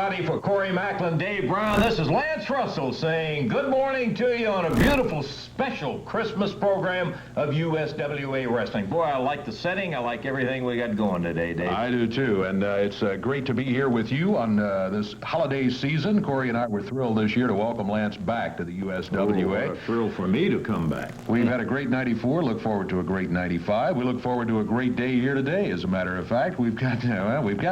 everybody. For Corey Macklin, Dave Brown, this is Lance Russell saying good morning to you on a beautiful special Christmas program of USWA Wrestling. Boy, I like the setting. I like everything we got going today, Dave. I do, too. And it's great to be here with you on this holiday season. Corey and I were thrilled this year to welcome Lance back to the USWA. What a thrill for me to come back. We've had a great 94. Look forward to a great 95. We look forward to a great day here today, as a matter of fact. We've got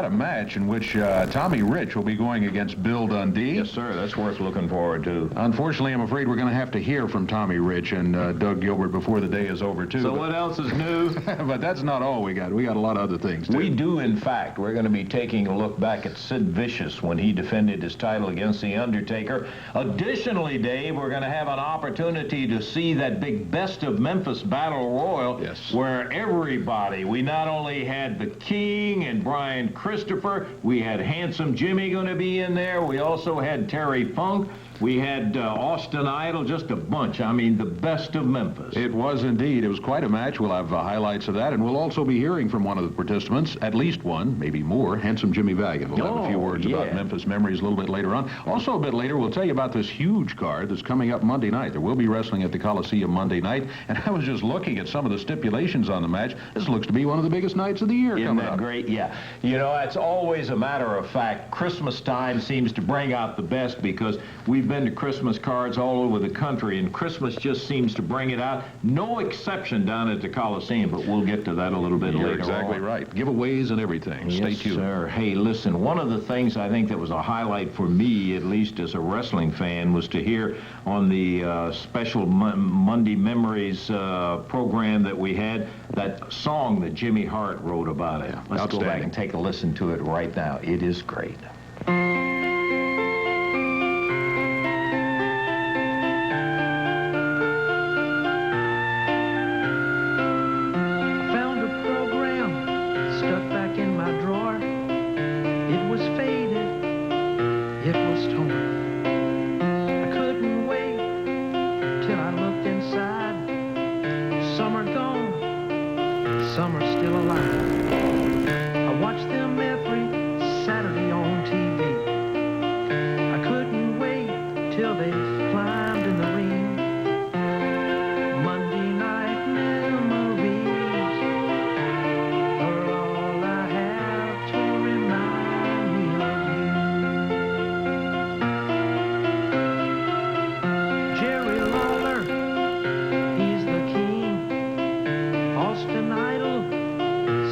a match in which Tommy Rich will be going against Bill Dundee. Yes, sir. That's worth looking forward to. Unfortunately, I'm afraid we're going to have to hear from Tommy Rich and Doug Gilbert before the day is over, too. So what else is new? But that's not all we got. We got a lot of other things, too. We do, in fact. We're going to be taking a look back at Sid Vicious when he defended his title against The Undertaker. Additionally, Dave, we're going to have an opportunity to see that big Best of Memphis Battle Royal, yes, where everybody, we not only had the King and Brian Christopher, we had Handsome Jimmy going to be in there. We also had Terry Funk. We had Austin Idol, just a bunch. I mean, the best of Memphis. It was indeed. It was quite a match. We'll have highlights of that, and we'll also be hearing from one of the participants, at least one, maybe more, Handsome Jimmy Valiant. We'll have a few words about Memphis memories a little bit later on. Also, a bit later, we'll tell you about this huge card that's coming up Monday night. There will be wrestling at the Coliseum Monday night, and I was just looking at some of the stipulations on the match. This looks to be one of the biggest nights of the year. Isn't that great? Yeah. You know, it's always a matter of fact. Christmas time seems to bring out the best because we've been to Christmas cards all over the country, and Christmas just seems to bring it out. No exception down at the Coliseum, but we'll get to that a little bit later. You're exactly right. Giveaways and everything. Yes, Stay tuned. Sir. Hey, listen, one of the things I think that was a highlight for me, at least as a wrestling fan, was to hear on the special Monday Memories program that we had, that song that Jimmy Hart wrote about it. Let's go back and take a listen to it right now. It is great.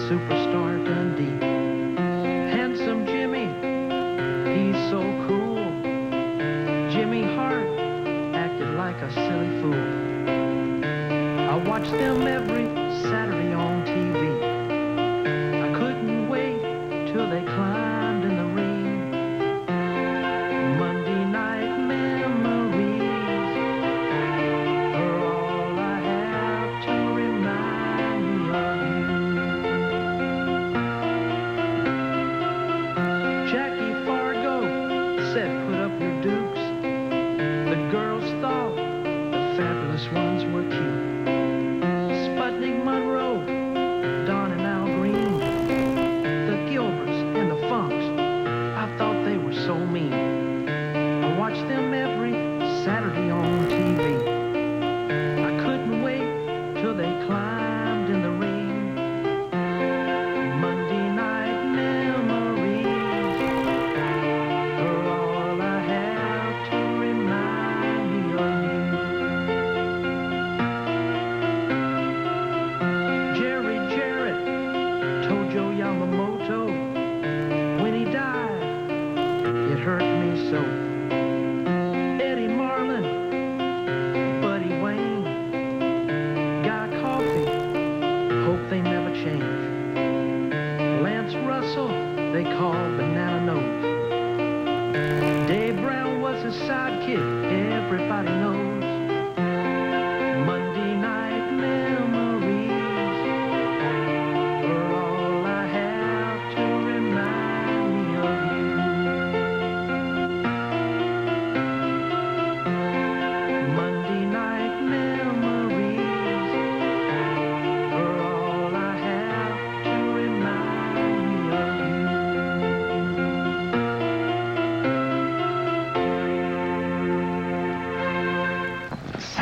Superstar Dundee. Handsome Jimmy, he's so cool. Jimmy Hart acted like a silly fool. I watched them every Saturday on TV. I couldn't wait till they climbed in the ring. Monday night memories are all I have to remind me of you. Jackie Fargo said, put up your dukes. The girls thought the fabulous ones were cute. Sputnik Monroe, Don and Al Green, the Gilberts and the Funks, I thought they were so mean. I watched them every Saturday on TV. I couldn't wait till they climbed in the ring. Monday night memories are all I have to remind me of you.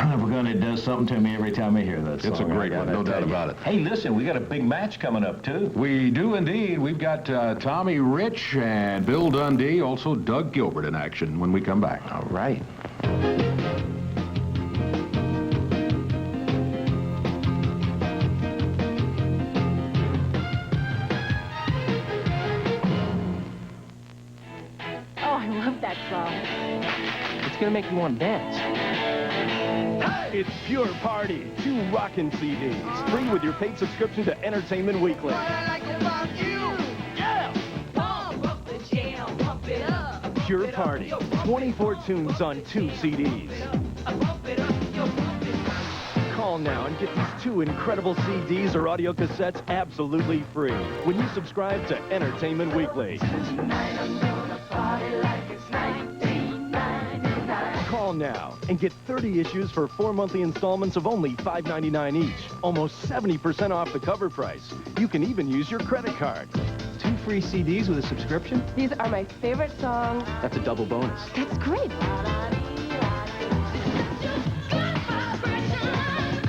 Son of a gun, it does something to me every time I hear that song. It's a great one, no doubt about it. Hey, listen, we got a big match coming up, too. We do indeed. We've got Tommy Rich and Bill Dundee, also Doug Gilbert in action when we come back. All right. Oh, I love that song. It's gonna make you want to dance. It's Pure Party, 2 rockin' CDs, free with your paid subscription to Entertainment Weekly. Pure Party, 24 tunes on 2 CDs. Call now and get these 2 incredible CDs or audio cassettes absolutely free when you subscribe to Entertainment Weekly. Call now and get 30 issues for 4 monthly installments of only $5.99 each. Almost 70% off the cover price. You can even use your credit card. 2 free CDs with a subscription? These are my favorite songs. That's a double bonus. That's great.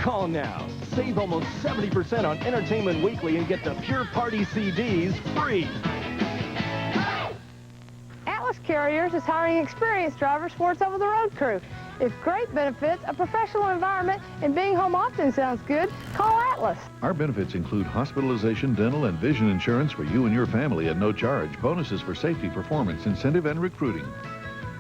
Call now. Save almost 70% on Entertainment Weekly and get the Pure Party CDs free. Atlas Carriers is hiring experienced drivers for its over-the-road crew. If great benefits, a professional environment, and being home often sounds good, call Atlas. Our benefits include hospitalization, dental, and vision insurance for you and your family at no charge, bonuses for safety, performance, incentive, and recruiting.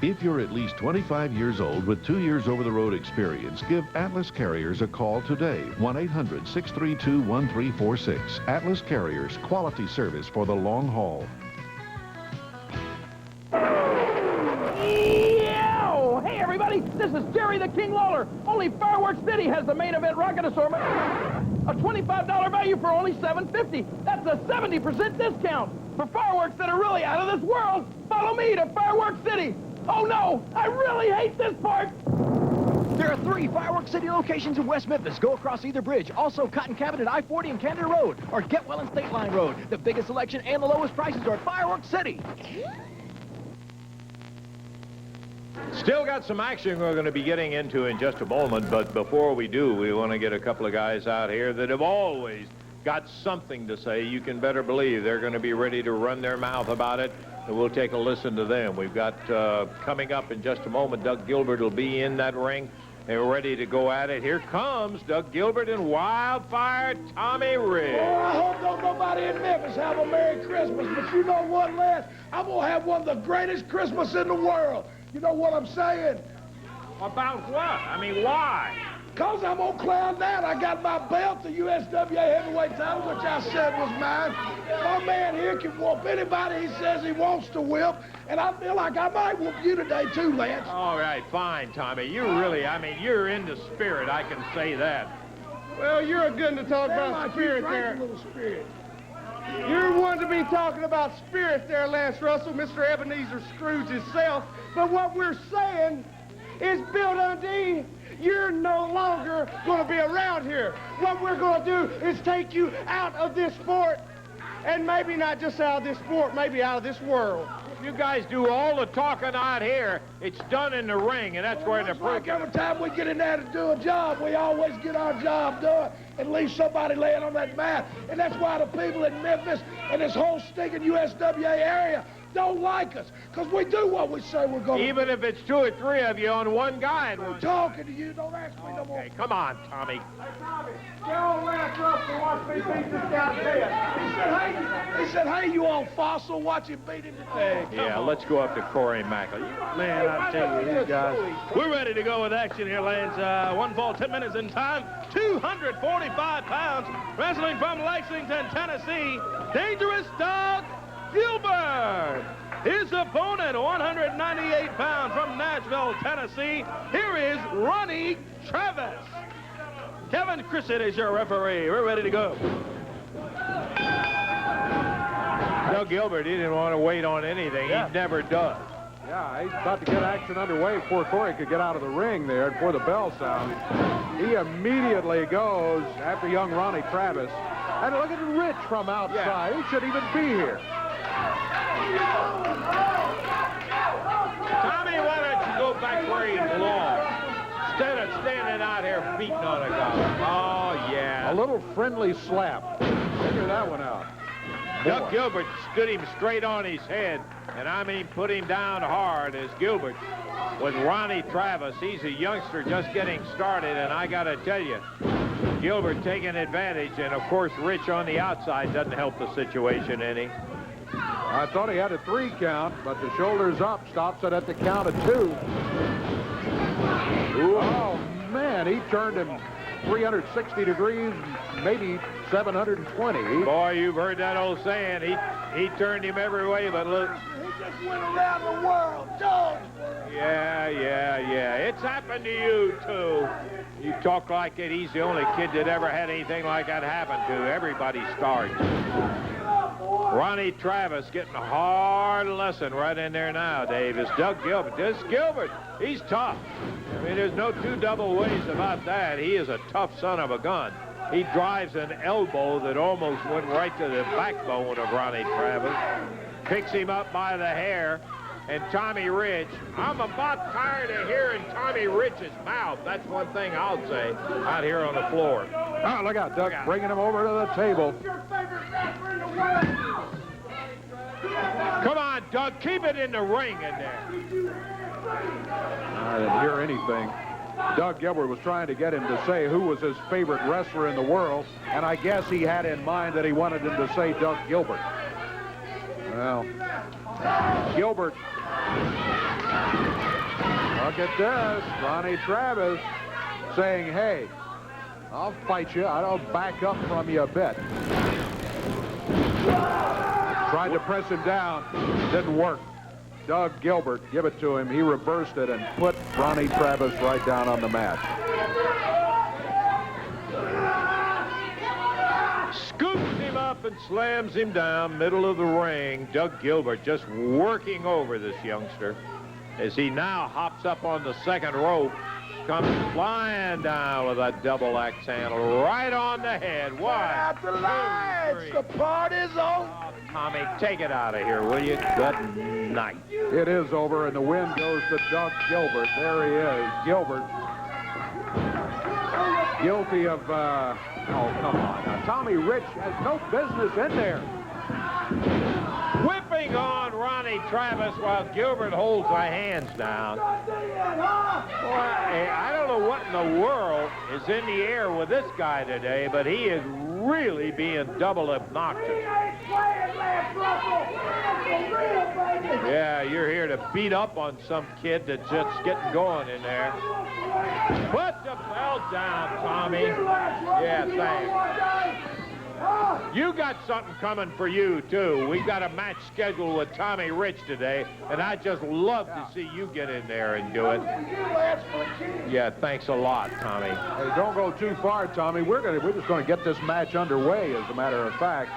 If you're at least 25 years old with 2 years over-the-road experience, give Atlas Carriers a call today. 1-800-632-1346. Atlas Carriers, quality service for the long haul. Hey, everybody, this is Jerry the King Lawler. Only Fireworks City has the main event rocket assortment. A $25 value for only $7.50. That's a 70% discount. For fireworks that are really out of this world, follow me to Fireworks City. Oh, no, I really hate this part. There are 3 Fireworks City locations in West Memphis. Go across either bridge. Also, Cotton Cabin at I-40 and Canada Road, or Getwell and State Line Road. The biggest selection and the lowest prices are at Fireworks City. Still got some action we're going to be getting into in just a moment, but before we do, we want to get a couple of guys out here that have always got something to say. You can better believe they're going to be ready to run their mouth about it, and we'll take a listen to them. We've got coming up in just a moment, Doug Gilbert will be in that ring. They're ready to go at it. Here comes Doug Gilbert and Wildfire Tommy Rich. Oh, I hope don't nobody in Memphis have a Merry Christmas, but you know what, Les? I'm going to have one of the greatest Christmas in the world. You know what I'm saying? About what? I mean, why? Because I'm going to clown down. I got my belt, the USWA heavyweight title, which I said was mine. My man here can whoop anybody he says he wants to whip, and I feel like I might whoop you today, too, Lance. All right, fine, Tommy. You really, I mean, you're into spirit, I can say that. Well, you're a good to talk about spirit there. A little spirit. You're one to be talking about spirit there, Lance Russell, Mr. Ebenezer Scrooge himself. But what we're saying is, Bill Dundee, you're no longer going to be around here. What we're going to do is take you out of this sport, and maybe not just out of this sport, maybe out of this world. You guys do all the talking out here. It's done in the ring, and that's where the Like every time we get in there to do a job, we always get our job done and leave somebody laying on that mat. And that's why the people in Memphis and this whole stinking USWA area don't like us, because we do what we say we're going to do. Even if it's 2 or 3 of you on one guy. We're talking to you. Don't ask me no more. Okay, come on, Tommy. Hey, Tommy, tell Lance Russell watch me beat this guy to death. He said, hey, you old fossil, watch him beat him to death. Yeah, let's go up to Corey Mackley. Man, I tell you, these guys. We're ready to go with action here, Lance. 1 fall, 10 minutes in time. 245 pounds. Wrestling from Lexington, Tennessee. Dangerous Doug Gilbert. His opponent, 198 pounds from Nashville, Tennessee. Here is Ronnie Travis. Kevin Chrisett is your referee. We're ready to go. Doug Gilbert, he didn't want to wait on anything. Yeah. He never does. Yeah, he's about to get action underway before Corey could get out of the ring there, before the bell sounds. He immediately goes after young Ronnie Travis. And look at Rich from outside. He shouldn't even be here. Tommy, why don't you go back where you belong? Instead of standing out here beating on a guy. Oh, yeah. A little friendly slap. Figure that one out. Doug Gilbert stood him straight on his head, and I mean put him down hard as Gilbert with Ronnie Travis. He's a youngster just getting started, and I got to tell you, Gilbert taking advantage, and of course Rich on the outside doesn't help the situation any. I thought he had a 3 count, but the shoulders up stops it at the count of 2. Ooh. Oh, man, he turned him 360 degrees, maybe 720. Boy, you've heard that old saying. He turned him every way, but look. He just went around the world, George. Yeah. It's happened to you, too. You talk like it. He's the only kid that ever had anything like that happen to. Everybody starts. Ronnie Travis getting a hard lesson right in there now, Dave. It's Doug Gilbert. This Gilbert, he's tough. I mean, there's no two double ways about that. He is a tough son of a gun. He drives an elbow that almost went right to the backbone of Ronnie Travis. Picks him up by the hair. And Tommy Rich, I'm about tired of hearing Tommy Rich's mouth. That's one thing I'll say out here on the floor. Oh, look out, Doug, bringing him over to the table. Come on, Doug, keep it in the ring in there. I didn't hear anything. Doug Gilbert was trying to get him to say who was his favorite wrestler in the world, and I guess he had in mind that he wanted him to say Doug Gilbert. Well, Gilbert. Look at this. Ronnie Travis saying, hey, I'll fight you. I'll back up from you a bit. Tried to press him down. Didn't work. Doug Gilbert, give it to him. He reversed it and put Ronnie Travis right down on the mat. Scoops him up and slams him down, middle of the ring. Doug Gilbert just working over this youngster as he now hops up on the second rope, comes flying down with a double axe handle right on the head. One, Out the lights. The party's over. Oh, Tommy, take it out of here, will you? Good night. It is over, and the win goes to Doug Gilbert. There he is, Gilbert. Guilty of, oh, come on. Now, Tommy Rich has no business in there. Whipping on Ronnie Travis while Gilbert holds my hands down. Boy, I don't know what in the world is in the air with this guy today, but he is really being double obnoxious. Yeah, you're here to beat up on some kid that's just getting going in there. Put the belt down, Tommy. Yeah, thanks. You got something coming for you, too. We've got a match scheduled with Tommy Rich today, and I'd just love to see you get in there and do it. Yeah, thanks a lot, Tommy. Hey, don't go too far, Tommy. We're just going to get this match underway, as a matter of fact.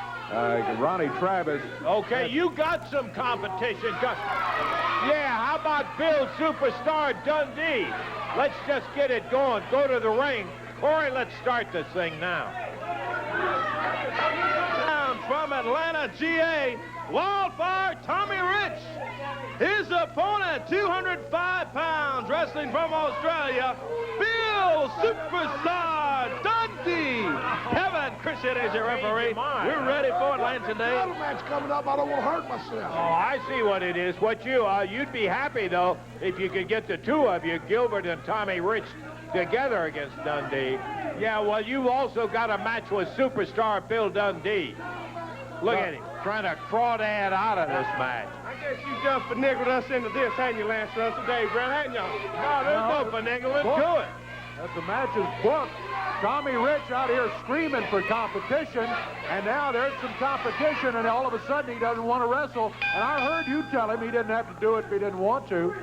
Ronnie Travis. Okay, you got some competition. Yeah, how about Bill Superstar Dundee? Let's just get it going. Go to the ring. Corey, let's start this thing now. Down from Atlanta, GA, Wildfire Tommy Rich. His opponent, 205 pounds, wrestling from Australia, Bill Superstar Dundee. Kevin Christian is your referee. We're ready for Atlanta today. Another match coming up. I don't want to hurt myself. Oh, I see what it is. You'd be happy, though, if you could get the two of you, Gilbert and Tommy Rich, together against Dundee. Yeah, well, you've also got a match with Superstar Bill Dundee. Look at him, trying to crawdad out of this match. I guess you just finagled us into this, hadn't you, Lance Russell, Dave Brown, hadn't you? No, there's no finagling to it. As the match is booked, Tommy Rich out here screaming for competition, and now there's some competition, and all of a sudden he doesn't want to wrestle. And I heard you tell him he didn't have to do it if he didn't want to.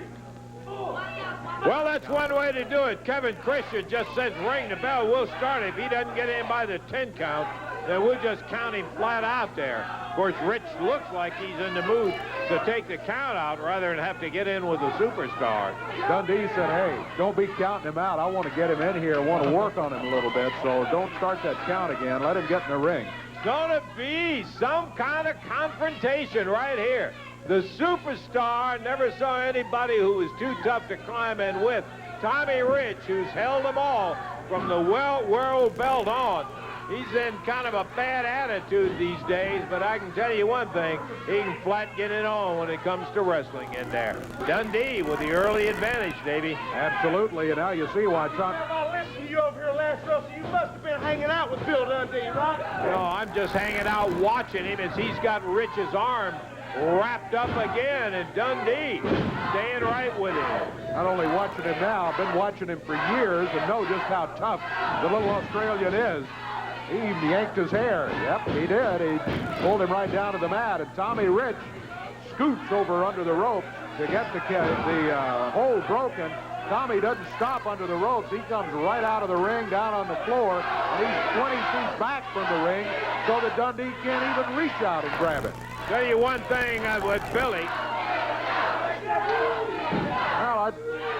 Well, that's one way to do it. Kevin Christian just says ring the bell, we'll start. If he doesn't get in by the 10 count, then we'll just count him flat out there. Of course, Rich looks like he's in the mood to take the count out rather than have to get in with the Superstar. Dundee said, hey, don't be counting him out. I want to get him in here. I want to work on him a little bit, so don't start that count again. Let him get in the ring. Gonna be some kind of confrontation right here. The Superstar never saw anybody who was too tough to climb in with. Tommy Rich, who's held them all from the world belt on. He's in kind of a bad attitude these days, but I can tell you one thing, he can flat get it on when it comes to wrestling in there. Dundee with the early advantage, Davey. Absolutely, and now you see why Tom... Listen to you over here, Lance Russell. You must have been hanging out with Bill Dundee, right? No, I'm just hanging out watching him as he's got Rich's arm wrapped up again, and Dundee staying right with him. Not only watching him now, I've been watching him for years and know just how tough the little Australian is. He even yanked his hair. Yep, he did. He pulled him right down to the mat, and Tommy Rich scoots over under the ropes to get the hold broken. Tommy doesn't stop under the ropes. He comes right out of the ring, down on the floor, and he's 20 feet back from the ring so that Dundee can't even reach out and grab it. Tell you one thing with Billy. Well, I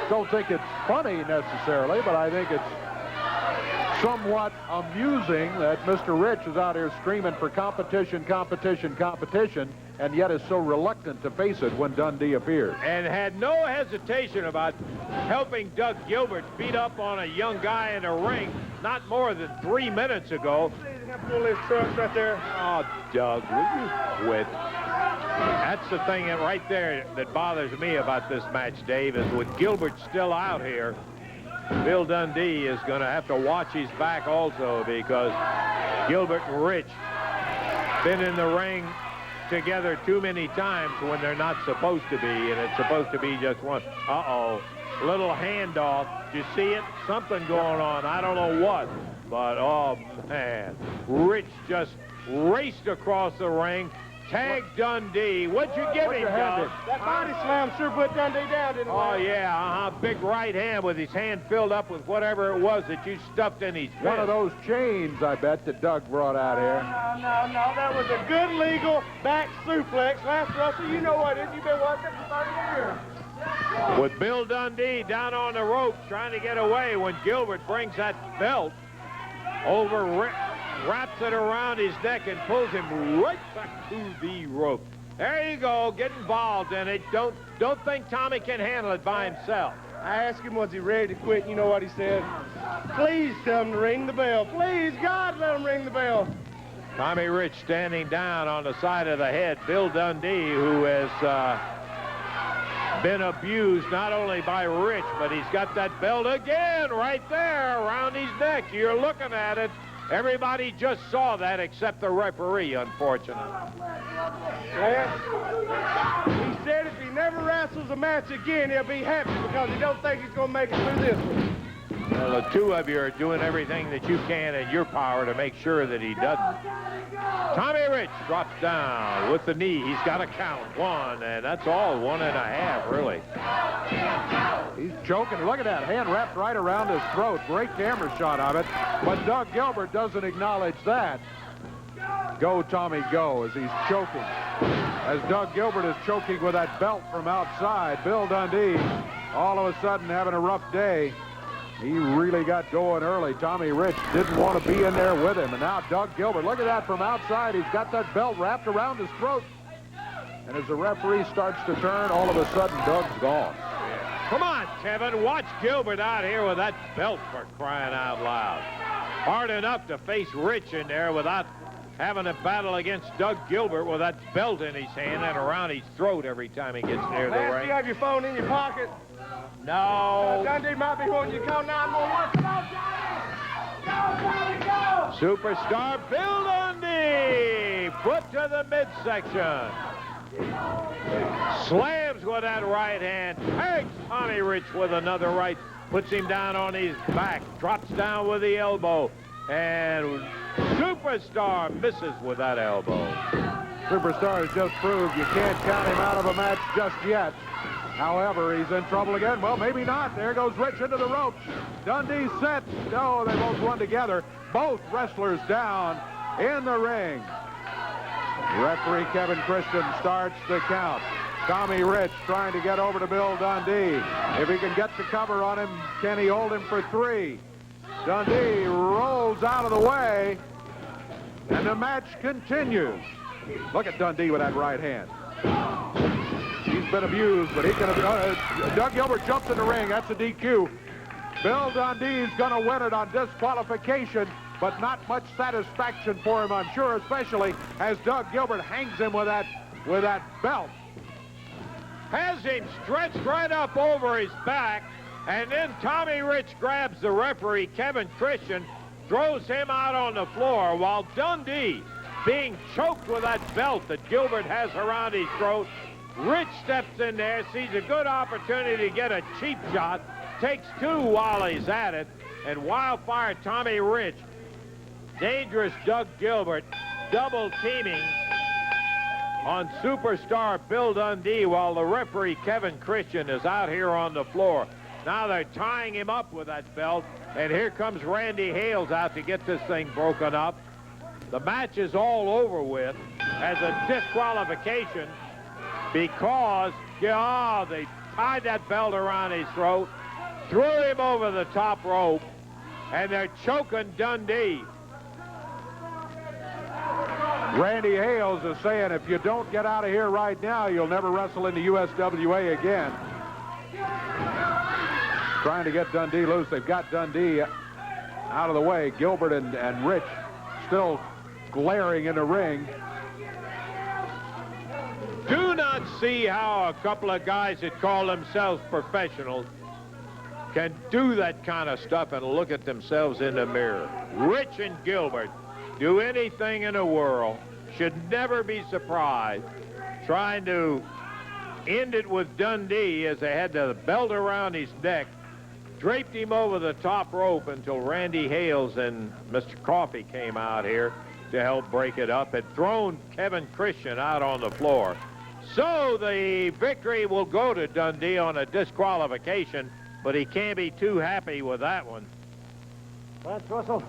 don't think it's funny necessarily, but I think it's somewhat amusing that Mr. Rich is out here screaming for competition, competition, competition, and yet is so reluctant to face it when Dundee appears. And had no hesitation about helping Doug Gilbert beat up on a young guy in the ring not more than 3 minutes ago. Pull his trucks right there. Oh, Doug, will you quit? That's the thing right there that bothers me about this match, Dave, is with Gilbert still out here, Bill Dundee is going to have to watch his back also, because Gilbert and Rich been in the ring together too many times when they're not supposed to be, and it's supposed to be just one. Uh-oh, little handoff. Did you see it? Something going on. I don't know what, but oh man, Rich just raced across the ring. Tag Dundee. What'd you give him, Doug? That body slam sure put Dundee down, didn't it? Oh, yeah, big right hand with his hand filled up with whatever it was that you stuffed in his fist. One of those chains, I bet, that Doug brought out here. No. That was a good legal back suplex. Lance Russell, you know what it is. You've been watching for 30 years. With Bill Dundee down on the ropes trying to get away when Gilbert brings that belt over Rick. Wraps it around his neck and pulls him right back to the rope. There you go, get involved in it. Don't think Tommy can handle it by himself. I asked him, was he ready to quit? You know what he said? Please tell him to ring the bell. Please, God, let him ring the bell. Tommy Rich standing down on the side of the head. Bill Dundee, who has been abused not only by Rich, but he's got that belt again right there around his neck. You're looking at it. Everybody just saw that except the referee, unfortunately. He said if he never wrestles a match again, he'll be happy because he don't think he's going to make it through this one. Well, the two of you are doing everything that you can in your power to make sure that he doesn't. Tommy Rich drops down with the knee. He's got to count one, and that's all, 1.5, really. He's choking. Look at that hand wrapped right around his throat. Great camera shot of it. But Doug Gilbert doesn't acknowledge that. Go, Tommy, go, as he's choking. As Doug Gilbert is choking with that belt from outside, Bill Dundee, all of a sudden having a rough day. He really got going early. Tommy Rich didn't want to be in there with him. And now Doug Gilbert, look at that from outside. He's got that belt wrapped around his throat. And as the referee starts to turn, all of a sudden, Doug's gone. Come on, Kevin. Watch Gilbert out here with that belt, for crying out loud. Hard enough to face Rich in there without having to battle against Doug Gilbert with that belt in his hand and around his throat every time he gets near the Lance, ring. you have your phone in your pocket? No. Dundee might be wanting you to call 911. Come on, Johnny! Go! Superstar Bill Dundee, foot to the midsection. Slams with that right hand, tags Tommy Rich with another right, puts him down on his back, drops down with the elbow, and Superstar misses with that elbow. Superstar has just proved you can't count him out of a match just yet. However, he's in trouble again. Well, maybe not. There goes Rich into the ropes. Dundee set. No, they both run together. Both wrestlers down in the ring. Referee Kevin Christian starts the count. Tommy Rich trying to get over to Bill Dundee. If he can get the cover on him, can he hold him for 3? Dundee rolls out of the way, and the match continues. Look at Dundee with that right hand. He's been abused, but he can... Doug Gilbert jumps in the ring. That's a DQ. Bill Dundee's going to win it on disqualification, but not much satisfaction for him, I'm sure, especially as Doug Gilbert hangs him with that belt. Has him stretched right up over his back, and then Tommy Rich grabs the referee, Kevin Christian, throws him out on the floor, while Dundee, being choked with that belt that Gilbert has around his throat, Rich steps in there, sees a good opportunity to get a cheap shot, takes two while he's at it, and Wildfire Tommy Rich, Dangerous Doug Gilbert, double teaming on superstar Bill Dundee while the referee Kevin Christian is out here on the floor. Now they're tying him up with that belt, and here comes Randy Hales out to get this thing broken up. The match is all over with as a disqualification because they tied that belt around his throat, threw him over the top rope, and they're choking Dundee. Randy Hales is saying, if you don't get out of here right now, you'll never wrestle in the USWA again. Trying to get Dundee loose. They've got Dundee out of the way. Gilbert and Rich still glaring in the ring. Do not see how a couple of guys that call themselves professionals can do that kind of stuff and look at themselves in the mirror. Rich and Gilbert do anything in the world, should never be surprised, trying to end it with Dundee as they had the belt around his neck, draped him over the top rope until Randy Hales and Mr. Coffey came out here to help break it up, had thrown Kevin Christian out on the floor. So the victory will go to Dundee on a disqualification, but he can't be too happy with that one. Lance Russell,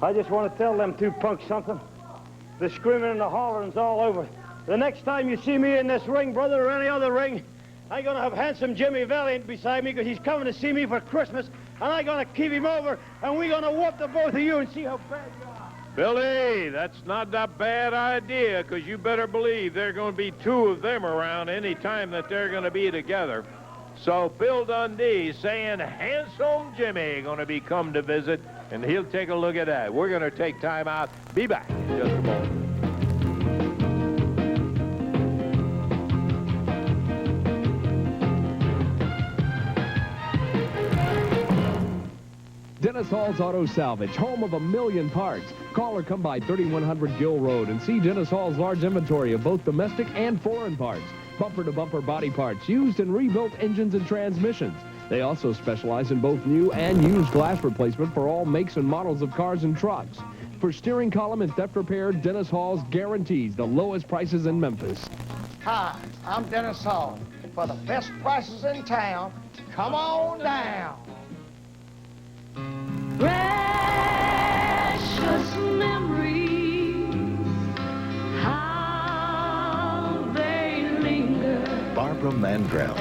I just want to tell them two punks something. The screaming and the hollering's all over. The next time you see me in this ring, brother, or any other ring, I'm going to have handsome Jimmy Valiant beside me because he's coming to see me for Christmas, and I'm going to keep him over, and we're going to whoop the both of you and see how bad you are. Billy, that's not a bad idea, because you better believe there are going to be two of them around any time that they're going to be together. So Bill Dundee saying handsome Jimmy going to be come to visit, and he'll take a look at that. We're going to take time out. Be back in just a moment. Dennis Hall's Auto Salvage, home of 1,000,000 parts. Call or come by 3100 Gill Road and see Dennis Hall's large inventory of both domestic and foreign parts. Bumper-to-bumper body parts, used and rebuilt engines and transmissions. They also specialize in both new and used glass replacement for all makes and models of cars and trucks. For steering column and theft repair, Dennis Hall's guarantees the lowest prices in Memphis. Hi, I'm Dennis Hall. For the best prices in town, come on down. Precious memories, how they linger. Barbara Mandrell.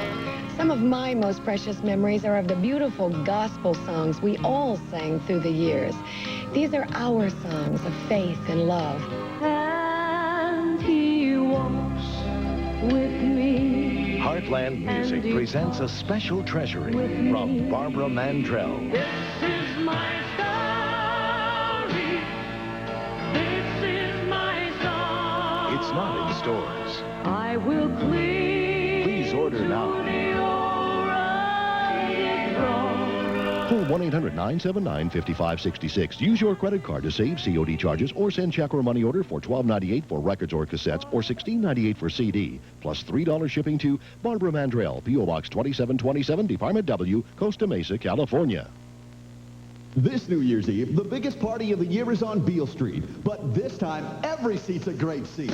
Some of my most precious memories are of the beautiful gospel songs we all sang through the years. These are our songs of faith and love. And he walks with me. Heartland Music presents a special treasury from Barbara Mandrell. This is my story. This is my song. It's not in stores. I will clean. Please order now. Call 1-800-979-5566. Use your credit card to save COD charges or send check or money order for $12.98 for records or cassettes or $16.98 for CD, plus $3 shipping to Barbara Mandrell, P.O. Box 2727, Department W, Costa Mesa, California. This New Year's Eve, the biggest party of the year is on Beale Street, but this time, every seat's a great seat.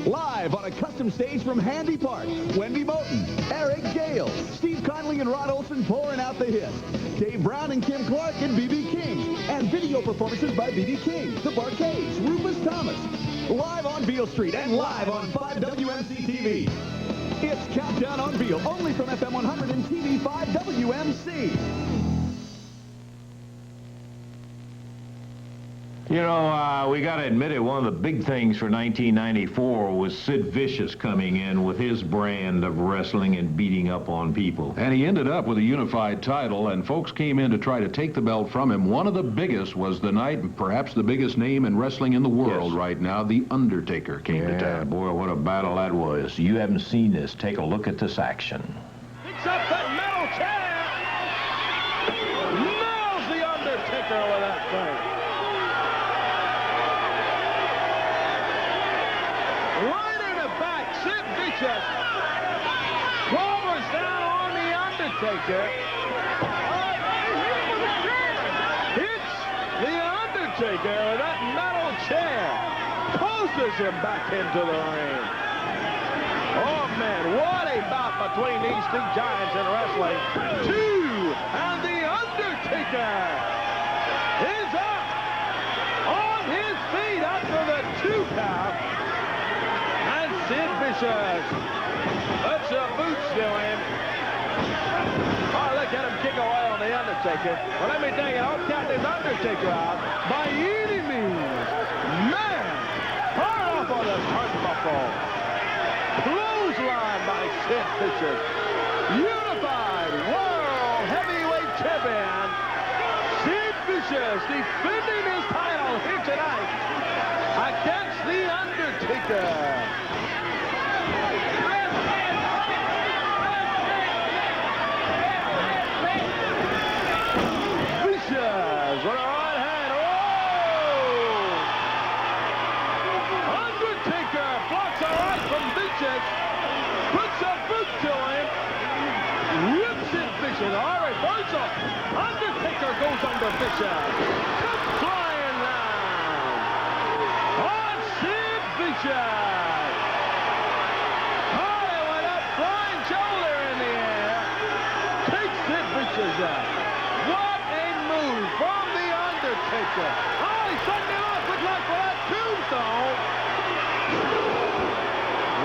Live on a custom stage from Handy Park, Wendy Moten, Eric Gale, Steve Conley and Rod Olson pouring out the hits, Dave Brown and Kim Clark and B.B. King, and video performances by B.B. King, The Barcades, Rufus Thomas. Live on Beale Street and live on 5WMC-TV. It's Countdown on Beale, only from FM 100 and TV 5 WMC. You know, we got to admit it, one of the big things for 1994 was Sid Vicious coming in with his brand of wrestling and beating up on people. And he ended up with a unified title, and folks came in to try to take the belt from him. One of the biggest was the night, perhaps the biggest name in wrestling in the world right now, the Undertaker came to town. Boy, what a battle that was. You haven't seen this. Take a look at this action. Picks up that metal chair. Nails the Undertaker with that thing. Right in the back, Sid Vicious. Clovers down on the Undertaker. Hits the Undertaker with that metal chair. Pulses him back into the ring. Oh, man, what a bout between these two giants in wrestling. And the Undertaker is up on his feet after the 2 count. And Sid Vicious puts the boots to him. Oh, look at him kick away on the Undertaker. Well, let me tell you, don't count this Undertaker out by any means. Man, hard off on the turnbuckle. Clothesline by Sid Vicious. Unified World Heavyweight Champion Sid Vicious defending his title here tonight against the Undertaker. Vicious with a right hand. Oh! Undertaker blocks a right from Vicious. Puts a boot to him. Rips it Vicious. All reversal. Undertaker goes under Vicious. Comes flying down. On Sid Vicious. High went up. Flying shoulder in the air. Takes Sid Vicious out. What a move from the Undertaker. Oh, he's setting it off. Looks like for that tombstone.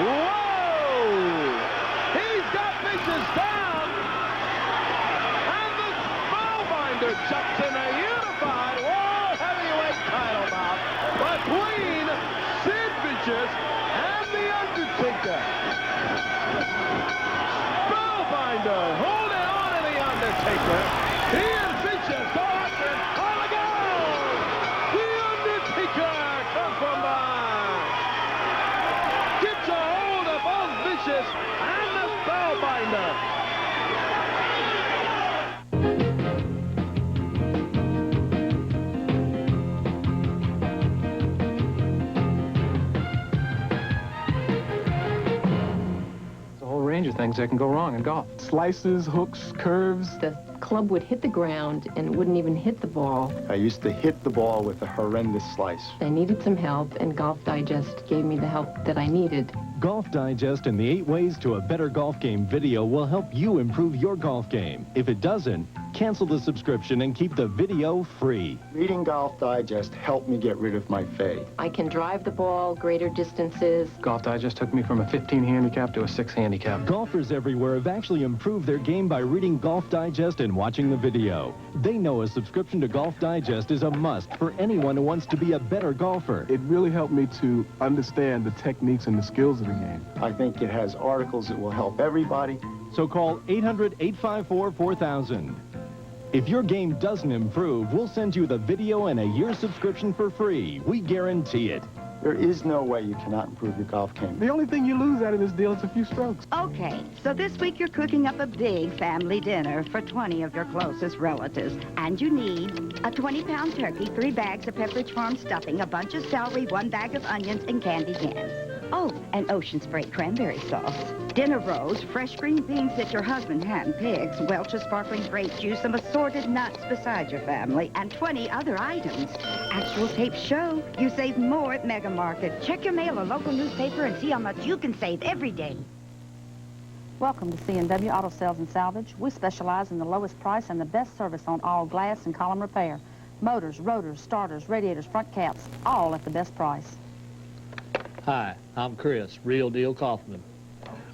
Whoa! He's got Vicious down. And the Spellbinder jumps in a unified World Heavyweight title bout between Sid Vicious and the Undertaker. Spellbinder holding on to the Undertaker. He and Vicious go after him. Oh, look out! The Undertaker comes from behind. Gets a hold of both Vicious and the Spellbinder. There's a whole range of things that can go wrong in golf. Slices, hooks, curves. The club would hit the ground and wouldn't even hit the ball. I used to hit the ball with a horrendous slice. I needed some help, and Golf Digest gave me the help that I needed. Golf Digest and the 8 Ways to a Better Golf Game video will help you improve your golf game. If it doesn't, cancel the subscription and keep the video free. Reading Golf Digest helped me get rid of my fade. I can drive the ball greater distances. Golf Digest took me from a 15 handicap to a 6 handicap. Golfers everywhere have actually improved their game by reading Golf Digest and watching the video. They know a subscription to Golf Digest is a must for anyone who wants to be a better golfer. It really helped me to understand the techniques and the skills of the game. I think it has articles that will help everybody. So call 800-854-4000. If your game doesn't improve, we'll send you the video and a year subscription for free. We guarantee it. There is no way you cannot improve your golf game. The only thing you lose out of this deal is a few strokes. Okay, so this week you're cooking up a big family dinner for 20 of your closest relatives. And you need a 20-pound turkey, 3 bags of Pepperidge Farm stuffing, a bunch of celery, 1 bag of onions, and candy cans. Oh, and Ocean Spray cranberry sauce. Dinner rolls, fresh green beans that your husband hand-picks, Welch's sparkling grape juice, some assorted nuts beside your family, and 20 other items. Actual tapes show you save more at Mega Market. Check your mail or local newspaper and see how much you can save every day. Welcome to C&W Auto Sales and Salvage. We specialize in the lowest price and the best service on all glass and column repair. Motors, rotors, starters, radiators, front caps, all at the best price. Hi, I'm Chris, Real Deal Kaufman.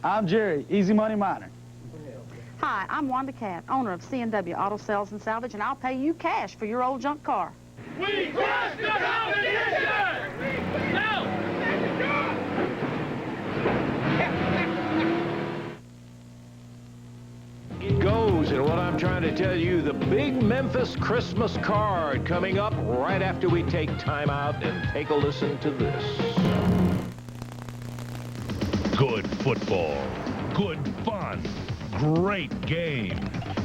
I'm Jerry, Easy Money Miner. Hi, I'm Wanda Cat, owner of C&W Auto Sales and Salvage, and I'll pay you cash for your old junk car. We crush the competition! No! It goes, and what I'm trying to tell you, the big Memphis Christmas card coming up right after we take time out and take a listen to this. Good football, good fun, great game.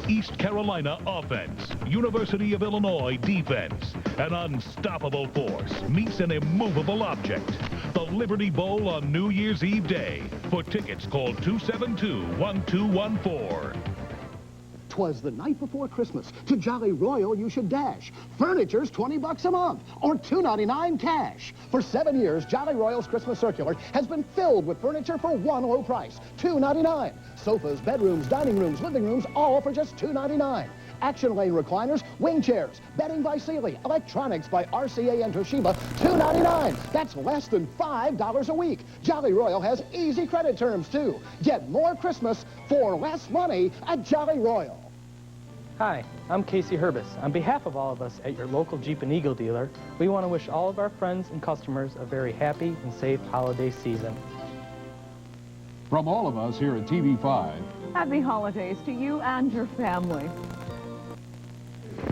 East Carolina offense, University of Illinois defense. An unstoppable force meets an immovable object. The Liberty Bowl on New Year's Eve Day. For tickets, call 272-1214. 'Twas the night before Christmas. To Jolly Royal you should dash. Furniture's $20 a month, or $2.99 cash. For 7 years, Jolly Royal's Christmas circular has been filled with furniture for one low price, $2.99. Sofas, bedrooms, dining rooms, living rooms, all for just $2.99. Action Lane recliners, wing chairs, bedding by Sealy, electronics by RCA and Toshiba, $2.99. That's less than $5 a week. Jolly Royal has easy credit terms, too. Get more Christmas for less money at Jolly Royal. Hi, I'm Casey Herbis. On behalf of all of us at your local Jeep and Eagle dealer, we want to wish all of our friends and customers a very happy and safe holiday season. From all of us here at TV5, Happy holidays to you and your family.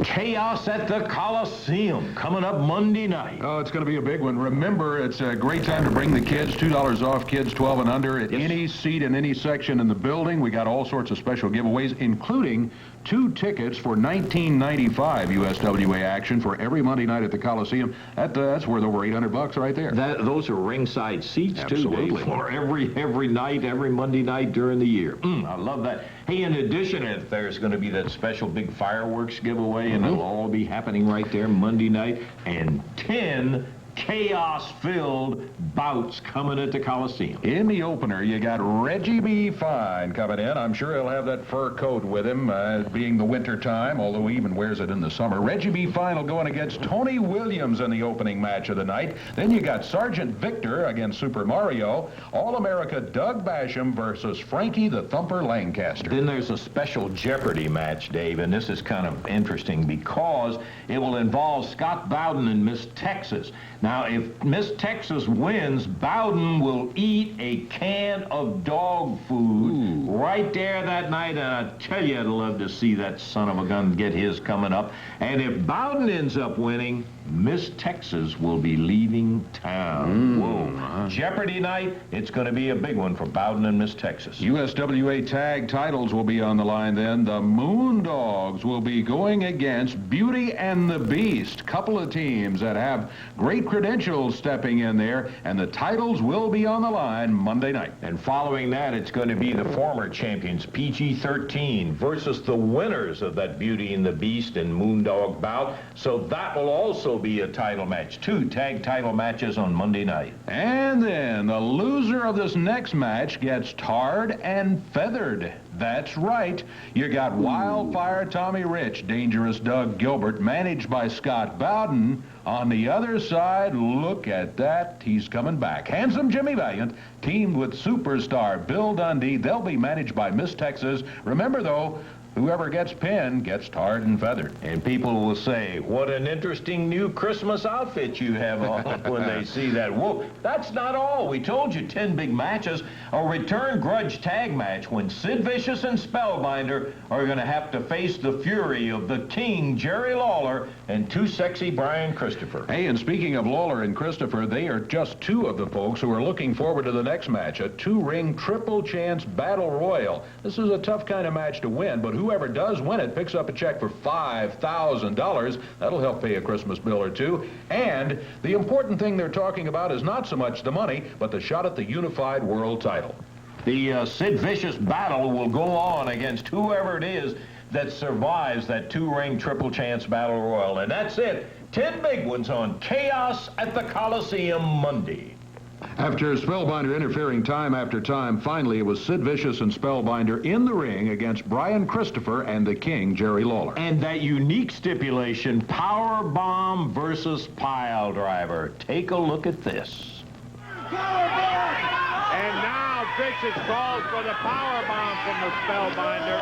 Chaos at the Coliseum coming up Monday night. Oh, it's going to be a big one. Remember, it's a great time to bring the kids. $2 off kids 12 and under at any seat in any section in the building. We got all sorts of special giveaways, including 2 tickets for 1995 USWA action for every Monday night at the Coliseum. That's worth over $800 right there. Those are ringside seats, Absolutely. too, Dave, for every night, every Monday night during the year. I love that. Hey, in addition, there's going to be that special big fireworks giveaway, and it'll all be happening right there Monday night, and 10 chaos-filled bouts coming at the Coliseum. In the opener, you got Reggie B. Fine coming in. I'm sure he'll have that fur coat with him, being the winter time, although he even wears it in the summer. Reggie B. Fine will go in against Tony Williams in the opening match of the night. Then you got Sergeant Victor against Super Mario. All-America Doug Basham versus Frankie the Thumper Lancaster. Then there's a special Jeopardy match, Dave, and this is kind of interesting because it will involve Scott Bowden and Miss Texas. Now, if Miss Texas wins, Bowden will eat a can of dog food right there that night, and I tell you, I'd love to see that son of a gun get his coming up. And if Bowden ends up winning, Miss Texas will be leaving town. Whoa. Jeopardy night, it's going to be a big one for Bowden and Miss Texas. USWA tag titles will be on the line then. The Moondogs will be going against Beauty and the Beast. Couple of teams that have great credentials stepping in there, and the titles will be on the line Monday night. And following that, it's going to be the former champions, PG-13, versus the winners of that Beauty and the Beast and Moondog bout. So that will also be a title match. 2 tag title matches on Monday night. And then the loser of this next match gets tarred and feathered. That's right. You got Wildfire Tommy Rich, Dangerous Doug Gilbert, managed by Scott Bowden. On the other side, look at that. He's coming back. Handsome Jimmy Valiant, teamed with superstar Bill Dundee. They'll be managed by Miss Texas. Remember, though, whoever gets pinned gets tarred and feathered. And people will say, what an interesting new Christmas outfit you have on when they see that. Whoa, that's not all. We told you 10 big matches. A return grudge tag match when Sid Vicious and Spellbinder are going to have to face the fury of the King, Jerry Lawler, and Too Sexy Brian Christopher. Hey, and speaking of Lawler and Christopher, they are just 2 of the folks who are looking forward to the next match, a 2-ring triple chance battle royal. This is a tough kind of match to win, but whoever does win it picks up a check for $5,000. That'll help pay a Christmas bill or 2. And the important thing they're talking about is not so much the money, but the shot at the unified world title. The Sid Vicious battle will go on against whoever it is that survives that 2-ring triple chance battle royal. And that's it. 10 big ones on Chaos at the Coliseum Monday. After Spellbinder interfering time after time, finally it was Sid Vicious and Spellbinder in the ring against Brian Christopher and the King, Jerry Lawler. And that unique stipulation, power bomb versus pile driver. Take a look at this. And now Vicious calls for the power bomb from the Spellbinder.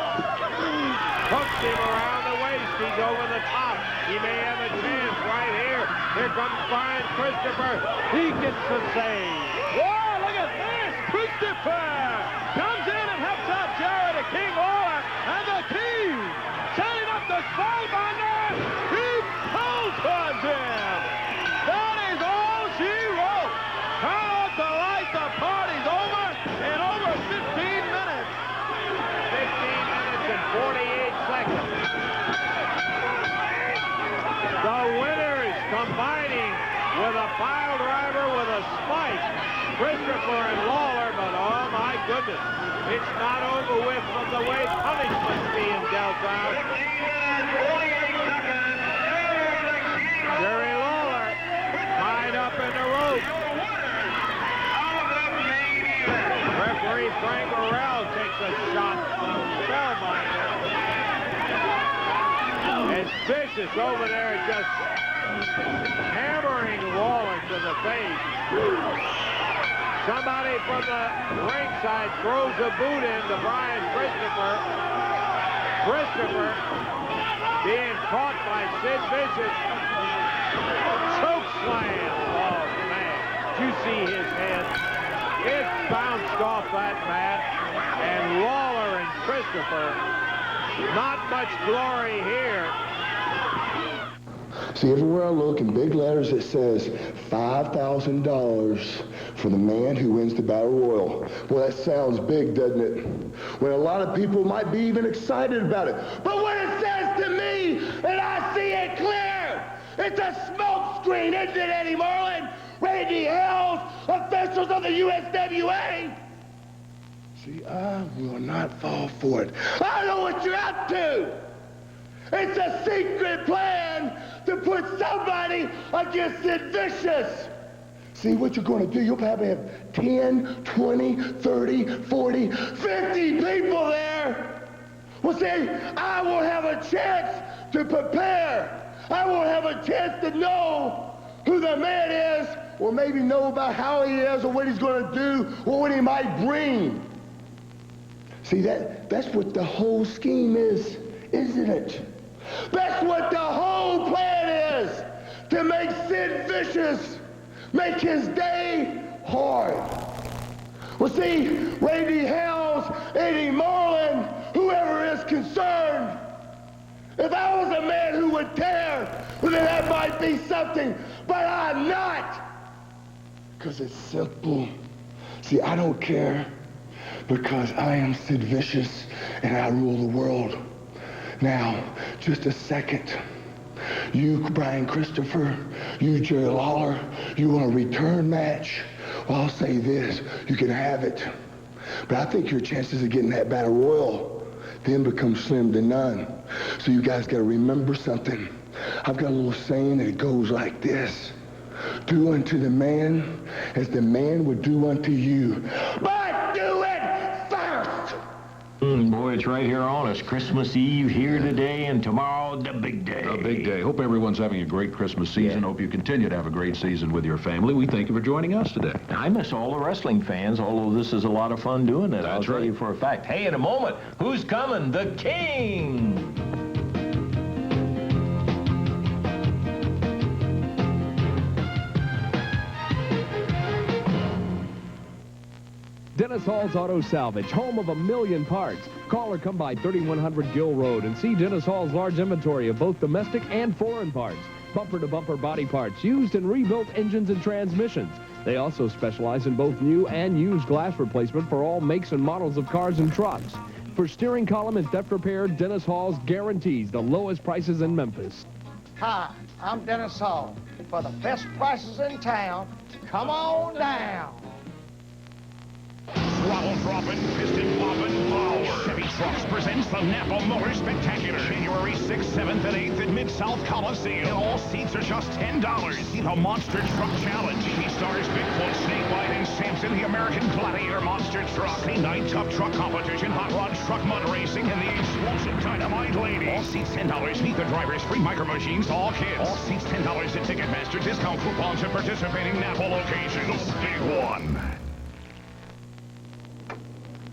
Hooks him around the waist. He's over the top. He may have a chance right here. Here comes Brian Christopher. He gets the save. Whoa, look at this! Christopher comes in and helps out Jerry the King Lawler, and the King setting up the Spellbinder. He pulls towards him. That is all she wrote. Turn off the lights. The party's over in over 15 minutes. 15 minutes and 48 seconds. The winner is combining with a pile driver with a spike. Christopher and Lawler, but oh my goodness, it's not over with from the way punishment's being dealt out. Jerry Lawler tied up in the rope. Referee Frank Morrell takes a shot from Spellbinder. And Vicious over there just hammering Lawler to the face. Somebody from the ringside throws a boot into Brian Christopher. Christopher being caught by Sid Vicious. Choke slam. Oh, man. Did you see his head? It bounced off that mat. And Lawler and Christopher, not much glory here. See, everywhere I look in big letters it says $5,000 for the man who wins the Battle Royal. Well, that sounds big, doesn't it? When a lot of people might be even excited about it. But when it says to me, and I see it clear, it's a smoke screen, isn't it, Eddie Marlin? Randy Hales, officials of the USWA. See, I will not fall for it. I know what you're up to. It's a secret plan to put somebody against Sid Vicious. See, what you're going to do, you'll probably have 10, 20, 30, 40, 50 people there. Well, see, I will have a chance to prepare. I will have a chance to know who the man is, or maybe know about how he is, or what he's going to do, or what he might bring. See, that's what the whole scheme is, isn't it? That's what the whole plan is, to make Sid Vicious make his day hard. Well, see, Randy Hales, Eddie Marlin, whoever is concerned, if I was a man who would tear, well, then that might be something, but I'm not. Because it's simple. See, I don't care, because I am Sid Vicious and I rule the world. Now, just a second. You, Brian Christopher, you, Jerry Lawler, you want a return match? Well, I'll say this, you can have it. But I think your chances of getting that Battle Royal then become slim to none. So you guys got to remember something. I've got a little saying that goes like this. Do unto the man as the man would do unto you. But do it first! Boy, it's right here on us. Christmas Eve here today, and tomorrow, the big day. A big day. Hope everyone's having a great Christmas season. Hope you continue to have a great season with your family. We thank you for joining us today. I miss all the wrestling fans, although this is a lot of fun doing it. I'll tell you for a fact. Hey, in a moment, who's coming? The King! Dennis Hall's Auto Salvage, home of 1,000,000 parts. Call or come by 3100 Gill Road and see Dennis Hall's large inventory of both domestic and foreign parts. Bumper-to-bumper body parts, used and rebuilt engines and transmissions. They also specialize in both new and used glass replacement for all makes and models of cars and trucks. For steering column and theft repair, Dennis Hall's guarantees the lowest prices in Memphis. Hi, I'm Dennis Hall. For the best prices in town, come on down. Throttle dropping, piston popping, Lawler. Chevy Trucks presents the Napa Motor Spectacular. January 6th, 7th, and 8th at Mid-South Coliseum. And all seats are just $10. See the Monster Truck Challenge. TV stars Bigfoot, Snakebite, and Samson, the American Gladiator Monster Truck. The Night Tough Truck Competition, Hot Rod Truck Mud Racing, and the Explosive Dynamite Lady. All seats $10. Meet the drivers, free micro machines to all kids. All seats $10 at Ticketmaster. Discount coupons at participating Napa locations. The big one.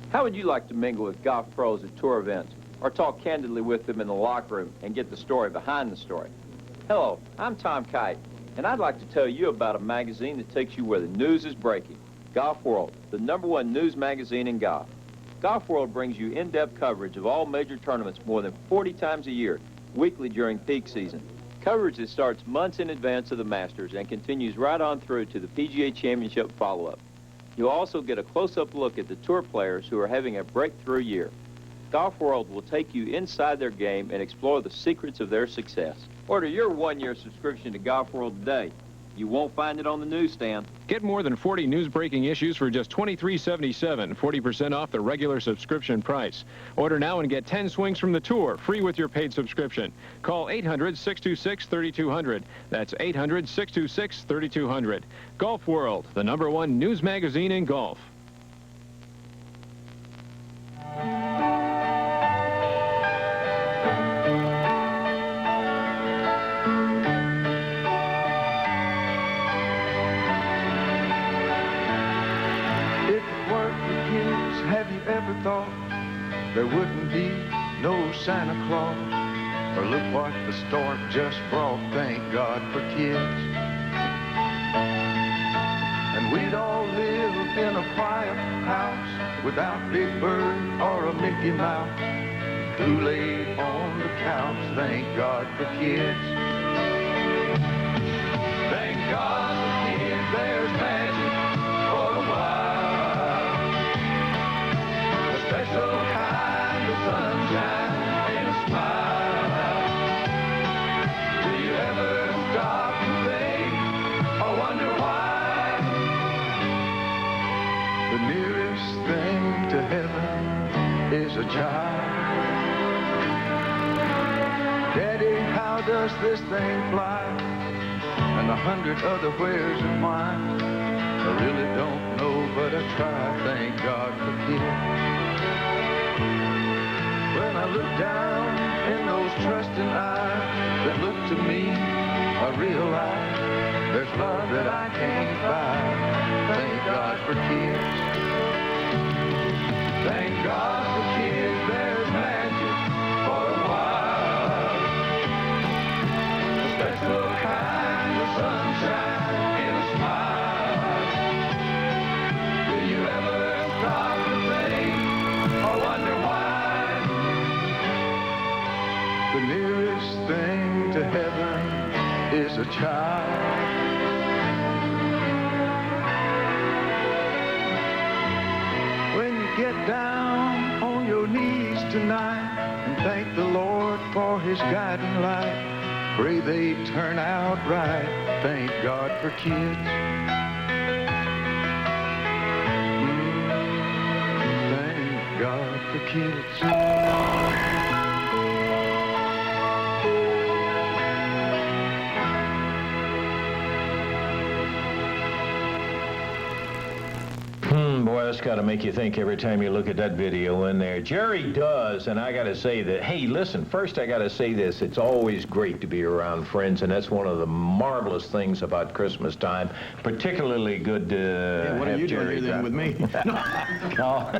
How would you like to mingle with golf pros at tour events or talk candidly with them in the locker room and get the story behind the story? Hello, I'm Tom Kite, and I'd like to tell you about a magazine that takes you where the news is breaking. Golf World, the #1 news magazine in golf. Golf World brings you in-depth coverage of all major tournaments more than 40 times a year, weekly during peak season. Coverage that starts months in advance of the Masters and continues right on through to the PGA Championship follow-up. You'll also get a close-up look at the tour players who are having a breakthrough year. Golf World will take you inside their game and explore the secrets of their success. Order your one-year subscription to Golf World today. You won't find it on the newsstand. Get more than 40 news-breaking issues for just $23.77, 40% off the regular subscription price. Order now and get 10 swings from the tour, free with your paid subscription. Call 800-626-3200. That's 800-626-3200. Golf World, the #1 news magazine in golf. Thought there wouldn't be no Santa Claus, or look what the storm just brought, thank God for kids. And we'd all live in a quiet house without Big Bird or a Mickey Mouse, Kool-Aid on the couch, thank God for kids. Thank God for kids, there's magic for a while. Special kind of sunshine and a smile. Do you ever stop to think or wonder why? The nearest thing to heaven is a child. Daddy, how does this thing fly? And 100 other wheres and why. I really don't know, but I try, thank God for kids. When I look down in those trusting eyes that look to me, I realize there's love that I can't buy. Thank God for kids. Thank God for kids, there's magic for a while. A special kind of sunshine and a smile. Do you ever stop to think or wonder why? The nearest thing to heaven is a child. When you get down on your knees tonight and thank the Lord for his guiding light, pray they turn out right, thank God for kids. Thank God for kids. Boy, that's got to make you think every time you look at that video in there. Jerry does, and I got to say that, hey, listen, first I got to say this. It's always great to be around friends, and that's one of the marvelous things about Christmas time. Particularly good to what are you doing here then with me? No.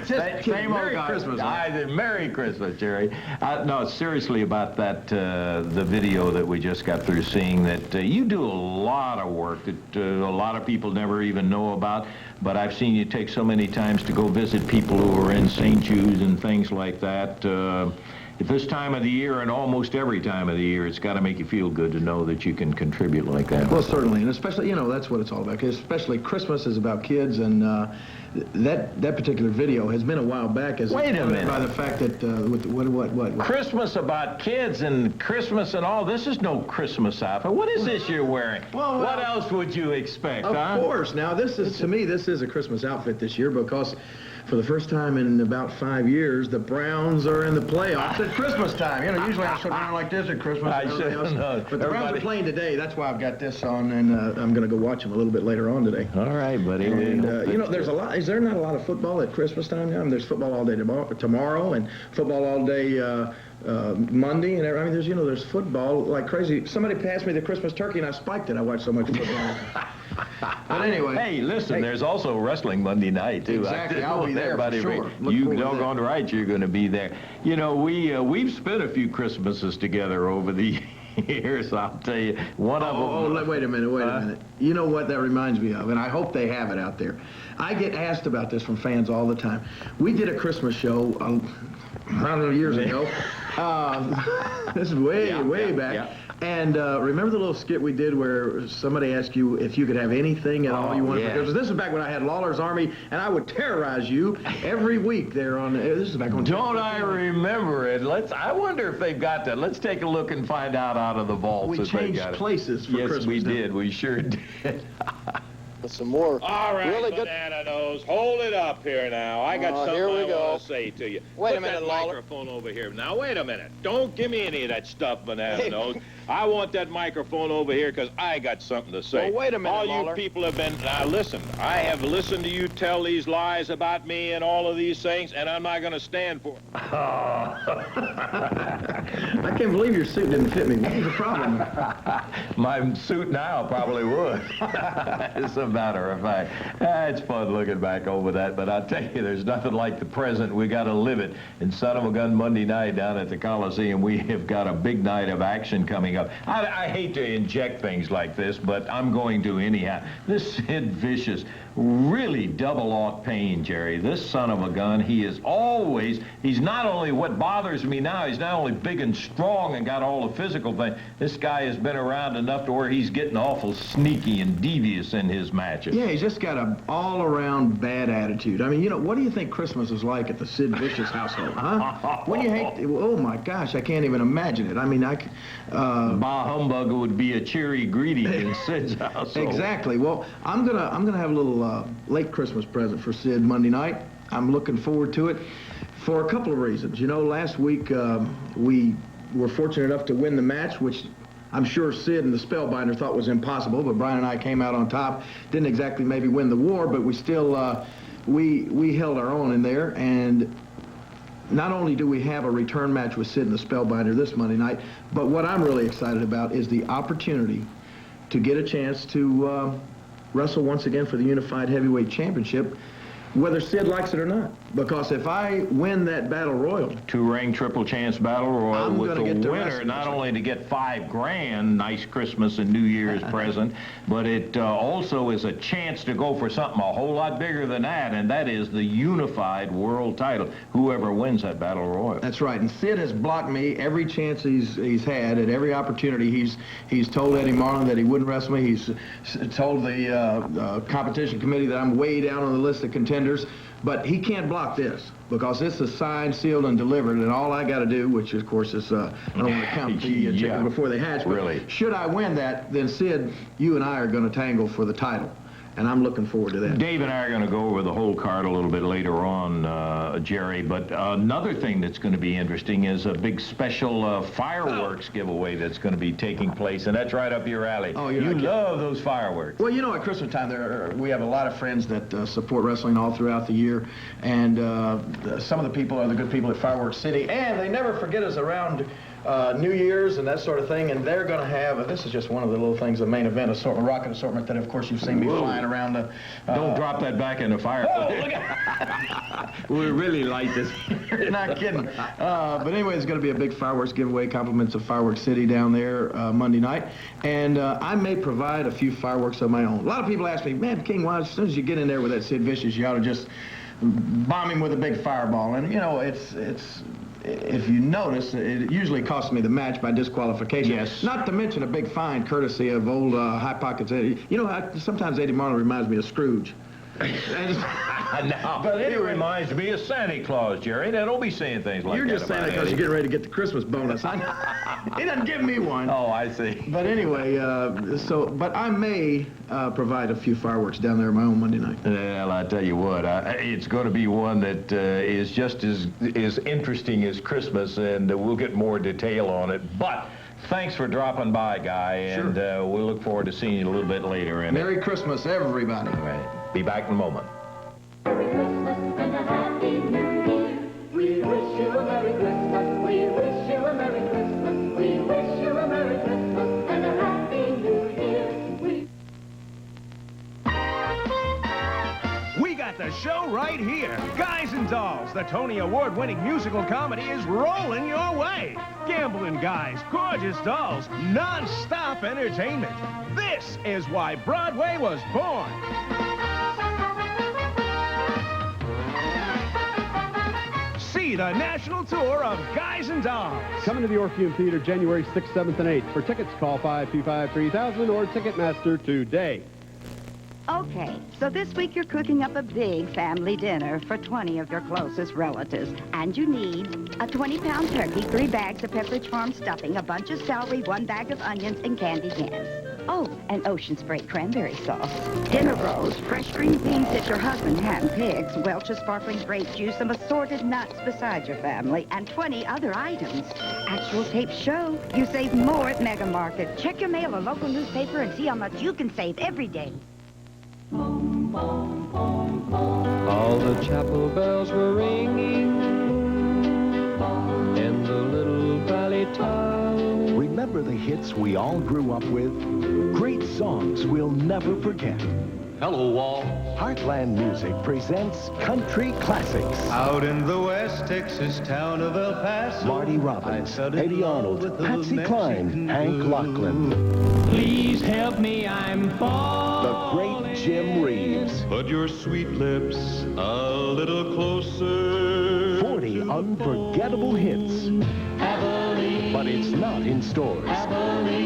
Just same old Merry guy. Christmas. Merry Christmas, Jerry. No, seriously about that, the video that we just got through seeing, that you do a lot of work that a lot of people never even know about. But I've seen you take so many times to go visit people who are in St. Jude's and things like that. At this time of the year and almost every time of the year, it's got to make you feel good to know that you can contribute like that. Well, certainly, and especially, you know, that's what it's all about. Especially Christmas is about kids, and that particular video has been a while back. As Wait a minute. By the fact that what? Christmas about kids and Christmas and all. This is no Christmas outfit. What is this you're wearing? Well, what else would you expect? Of course. Now, this is, to me, this is a Christmas outfit this year because for the first time in about 5 years, the Browns are in the playoffs at Christmas time. You know, usually I sit around like this at Christmas. I should know. But the Browns are playing today. That's why I've got this on, and I'm going to go watch them a little bit later on today. All right, buddy. And, you know, there's a lot. Is there not a lot of football at Christmas time now? I mean, there's football all day tomorrow and football all day Monday. And I mean, there's football like crazy. Somebody passed me the Christmas turkey, and I spiked it. I watched so much football. But anyway. Hey, listen, there's also wrestling Monday night, too. Exactly. I'll be there for sure. You doggone right you're going to be there. You know, we've spent a few Christmases together over the Here's, I'll tell you, one of them. Oh, wait a minute. You know what that reminds me of, and I hope they have it out there. I get asked about this from fans all the time. We did a Christmas show, I don't know, years ago. This is way back. Yeah. And remember the little skit we did where somebody asked you if you could have anything at all you wanted for Christmas? This is back when I had Lawler's Army, and I would terrorize you every week there on. This is back on. Don't I remember it? I wonder if they've got that. Let's take a look and find out of the vaults. We changed places for Christmas. Yes, we did. We sure did. Some more. All right, really good. Banana Nose, hold it up here now. I got something here we I go. want to say to you. Wait a Put minute, that Lawler. microphone over here. Now, wait a minute. Don't give me any of that stuff, Banana Nose. I want that microphone over here because I got something to say. Well, wait a minute, All Lawler. you people have been... Now, listen. I have listened to you tell these lies about me and all of these things, and I'm not going to stand for it. I can't believe your suit didn't fit me. What was the problem? My suit now probably would. As a matter of fact. It's fun looking back over that, but I'll tell you, there's nothing like the present. We got to live it. And son of a gun, Monday night down at the Coliseum, we have got a big night of action coming up. I hate to inject things like this, but I'm going to anyhow. This Sid Vicious, really double-aught pain, Jerry. This son of a gun, he's not only what bothers me now, he's not only big and strong and got all the physical things. This guy has been around enough to where he's getting awful sneaky and devious in his matches. Yeah, he's just got an all-around bad attitude. I mean, you know, what do you think Christmas is like at the Sid Vicious household, huh? When you hate, oh my gosh, I can't even imagine it. I mean, Bah humbug would be a cheery greeting in Sid's household. Exactly. Well, I'm gonna have a little late Christmas present for Sid Monday night. I'm looking forward to it for a couple of reasons. You know, last week we were fortunate enough to win the match, which I'm sure Sid and the Spellbinder thought was impossible, but Brian and I came out on top. Didn't exactly maybe win the war, but we still we held our own in there. And not only do we have a return match with Sid and the Spellbinder this Monday night, but what I'm really excited about is the opportunity to get a chance to wrestle once again for the Unified Heavyweight Championship, whether Sid likes it or not. Because if I win that Battle Royal... Two-ring triple chance Battle Royal with the winner, wrestle. not only to get $5 grand, nice Christmas and New Year's present, but it also is a chance to go for something a whole lot bigger than that, and that is the Unified World title, whoever wins that Battle Royal. That's right, and Sid has blocked me every chance he's had, at every opportunity. He's told Eddie Marlin that he wouldn't wrestle me. He's told the competition committee that I'm way down on the list of contenders. But he can't block this because this is signed, sealed, and delivered, and all I got to do, which of course is, I don't want to count the chicken before they hatch, but really, should I win that, then Sid, you and I are going to tangle for the title. And I'm looking forward to that. Dave and I are going to go over the whole card a little bit later on, Jerry. But another thing that's going to be interesting is a big special fireworks giveaway that's going to be taking place, and that's right up your alley. Oh, you love those fireworks. Well, you know, at Christmas time, we have a lot of friends that support wrestling all throughout the year, and some of the people are the good people at Fireworks City, and they never forget us around New Year's and that sort of thing, and they're going to have, this is just one of the little things, the main event assortment, rocket assortment that, of course, you've seen me flying around the... Don't drop that back in the fire. Oh, look at We really like this. You're not kidding. But anyway, there's going to be a big fireworks giveaway, compliments of Fireworks City down there Monday night, and I may provide a few fireworks of my own. A lot of people ask me, man, King, why as soon as you get in there with that Sid Vicious, you ought to just bomb him with a big fireball. And, you know, it's if you notice, it usually costs me the match by disqualification. Yes. Not to mention a big fine courtesy of old High Pockets Eddie. You know, sometimes Eddie Marlin reminds me of Scrooge. No, but anyway, it reminds me of Santa Claus, Jerry. Now, don't be saying things like that. You're just saying that because you're getting ready to get the Christmas bonus. He doesn't give me one. Oh, I see. But anyway, but I may provide a few fireworks down there my own Monday night. Well, I tell you what, it's going to be one that is just as interesting as Christmas, and we'll get more detail on it. But thanks for dropping by, Guy, and we'll look forward to seeing you a little bit later. Merry Christmas, everybody. All right. Be back in a moment. Merry Christmas and a Happy New Year. We wish you a Merry Christmas. We wish you a Merry Christmas. We wish you a Merry Christmas and a Happy New Year. We got the show right here. Guys and Dolls, the Tony Award-winning musical comedy is rolling your way. Gambling wrestling guys, gorgeous dolls, non-stop entertainment. This is why Broadway was born. See the national tour of Guys and Dolls. Coming to the Orpheum Theater January 6th, 7th, and 8th. For tickets, call 525-3000 or Ticketmaster today. Okay, so this week you're cooking up a big family dinner for 20 of your closest relatives. And you need a 20-pound turkey, 3 bags of Pepperidge Farm stuffing, a bunch of celery, 1 bag of onions, and candy yams. Oh, and Ocean Spray cranberry sauce. Dinner rolls, fresh green beans that your husband hand-picks, Welch's sparkling grape juice, some assorted nuts beside your family, and 20 other items. Actual tapes show you save more at Mega Market. Check your mail or local newspaper and see how much you can save every day. All the chapel bells were ringing in the little valley town. Remember the hits we all grew up with? Great songs we'll never forget. Hello, Wall. Heartland Music presents Country Classics. Out in the West Texas town of El Paso, Marty Robbins, Eddie Arnold, Patsy Cline, Hank Locklin. Please help me, I'm falling. The great Jim Reeves. Put your sweet lips a little closer. 40 unforgettable hits. But it's not in stores.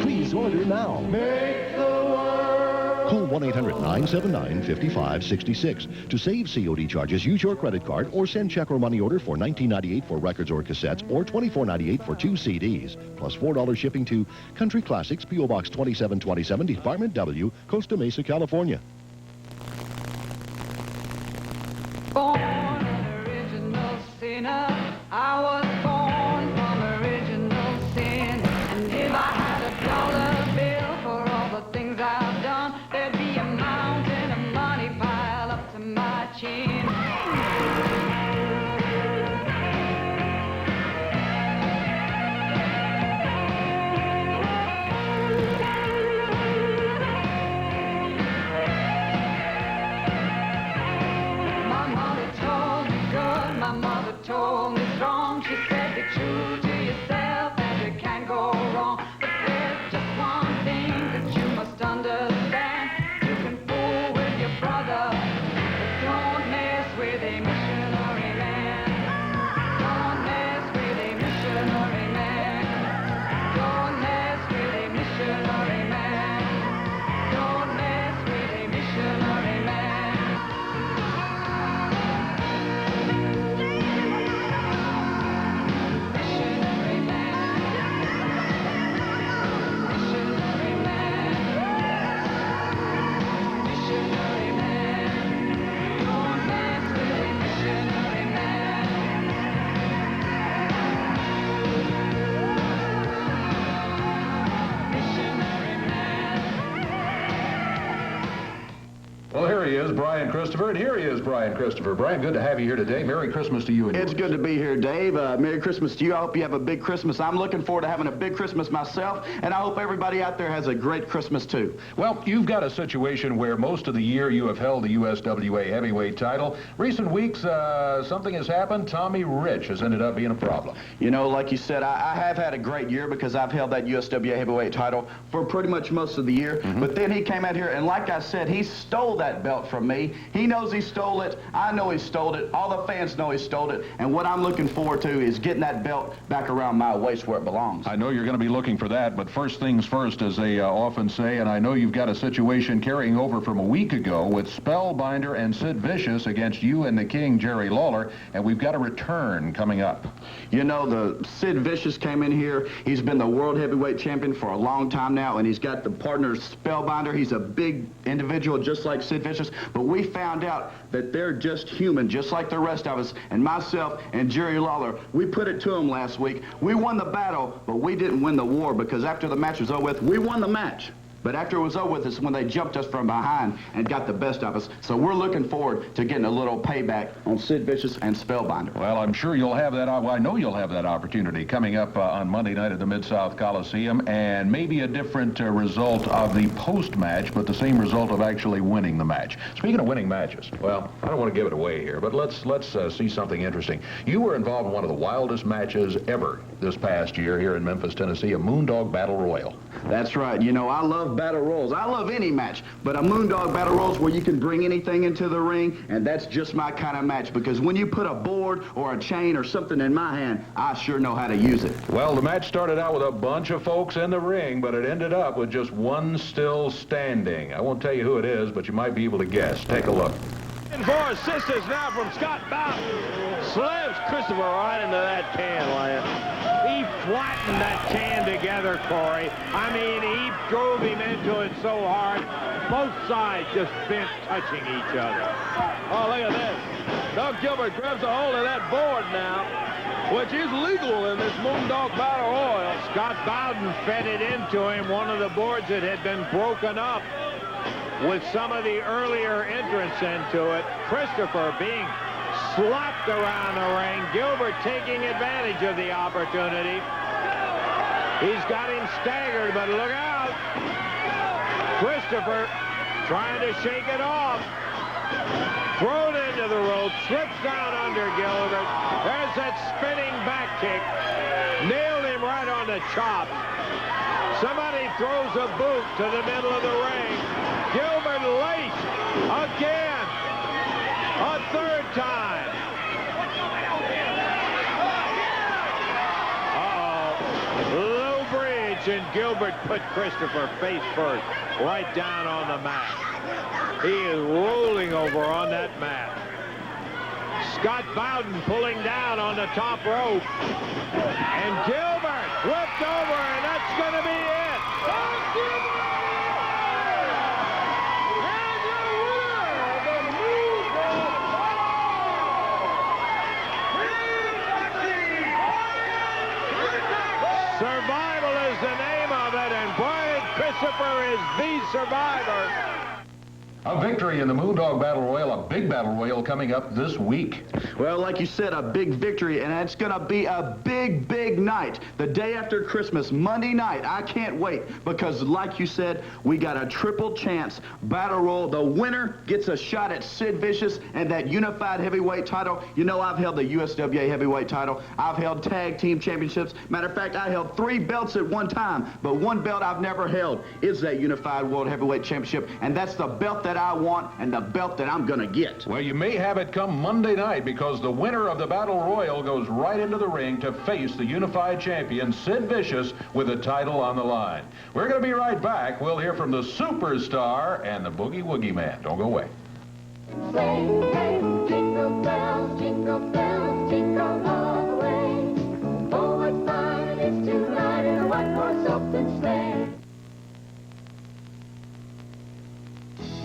Please order now. Make the world. Call 1-800-979-5566. To save COD charges, use your credit card or send check or money order for $19.98 for records or cassettes or $24.98 for 2 CDs, plus $4 shipping to Country Classics, P.O. Box 2727, Department W, Costa Mesa, California. Born an original sinner, I was born from original sin. And if I had a dollar bill for all the things I've done, there'd be a mountain of money piled up to my chin. My mother told me good, my mother told me strong. She said be true to yourself and you can't go wrong. But there's just one thing that you must understand. You can fool with your brother, but don't mess with a missionary man. Don't mess with a missionary man. Don't mess with a missionary man. Don't mess with a missionary man. Missionary man. Missionary man. Missionary man. Don't mess with a missionary man. Missionary man. Well, here he is, Brian Christopher, and here he is, Brian Christopher. Brian, good to have you here today. Merry Christmas to you and It's good to be here, Dave. Merry Christmas to you. I hope you have a big Christmas. I'm looking forward to having a big Christmas myself, and I hope everybody out there has a great Christmas, too. Well, you've got a situation where most of the year you have held the USWA heavyweight title. Recent weeks, something has happened. Tommy Rich has ended up being a problem. You know, like you said, I have had a great year because I've held that USWA heavyweight title for pretty much most of the year. But then he came out here, and like I said, he stole that belt from me. He knows he stole it. I know he stole it. All the fans know he stole it. And what I'm looking forward to is getting that belt back around my waist where it belongs. I know you're going to be looking for that, but first things first, as they often say, and I know you've got a situation carrying over from a week ago with Spellbinder and Sid Vicious against you and the King, Jerry Lawler, and we've got a return coming up. You know, the Sid Vicious came in here. He's been the world heavyweight champion for a long time now, and he's got the partner Spellbinder. He's a big individual just like Sid Vicious, but we found out that they're just human, just like the rest of us, and myself and Jerry Lawler. We put it to him last week. We won the battle, but we didn't win the war because after the match was over with, we won the match. But after it was over with is when they jumped us from behind and got the best of us. So we're looking forward to getting a little payback on Sid Vicious and Spellbinder. Well, I'm sure you'll have that. Well, I know you'll have that opportunity coming up on Monday night at the Mid-South Coliseum, and maybe a different result of the post-match, but the same result of actually winning the match. Speaking of winning matches, well, I don't want to give it away here, but let's see something interesting. You were involved in one of the wildest matches ever this past year here in Memphis, Tennessee, a Moondog Battle Royal. That's right. You know, I love battle royals. I love any match, but a Moondog Battle Royal is where you can bring anything into the ring, and that's just my kind of match, because when you put a board or a chain or something in my hand, I sure know how to use it. Well, the match started out with a bunch of folks in the ring, but it ended up with just one still standing. I won't tell you who it is, but you might be able to guess. Take a look. And for assistance now from Scott Bowden. Slams Christopher right into that can, Lance. He flattened that can together, Corey. I mean, he drove him into it so hard. Both sides just bent touching each other. Oh, look at this. Doug Gilbert grabs a hold of that board now, which is legal in this Moondog Battle Royal. Scott Bowden fed it into him, one of the boards that had been broken up with some of the earlier entrants into it. Christopher being slapped around the ring. Gilbert taking advantage of the opportunity. He's got him staggered, but look out. Christopher trying to shake it off. Thrown into the rope, slips down under Gilbert. There's that spinning back kick. Nailed him right on the chops. Somebody throws a boot to the middle of the ring. Gilbert laced again. A third time. Uh-oh. Low bridge, and Gilbert put Christopher face first right down on the mat. He is rolling over on that mat. Scott Bowden pulling down on the top rope. And Gilbert flipped over, and that's going to be it. Survival is the name of it, and Brian Christopher is the survivor. A victory in the Moondog Battle Royal, a big battle royal coming up this week. Well, like you said, a big victory, and it's going to be a big, big night. The day after Christmas, Monday night. I can't wait, because like you said, we got a triple chance battle royal. The winner gets a shot at Sid Vicious and that unified heavyweight title. You know, I've held the USWA heavyweight title. I've held tag team championships. Matter of fact, I held 3 belts at one time, but one belt I've never held is that unified world heavyweight championship, and that's the belt that I want and the belt that I'm going to get. Well, you may have it come Monday night, because the winner of the Battle Royal goes right into the ring to face the unified champion, Sid Vicious, with the title on the line. We're going to be right back. We'll hear from the Superstar and the Boogie Woogie Man. Don't go away. Jingle bells, jingle bells, jingle all the way. Oh, what fun it is to ride in a one-horse open sleigh.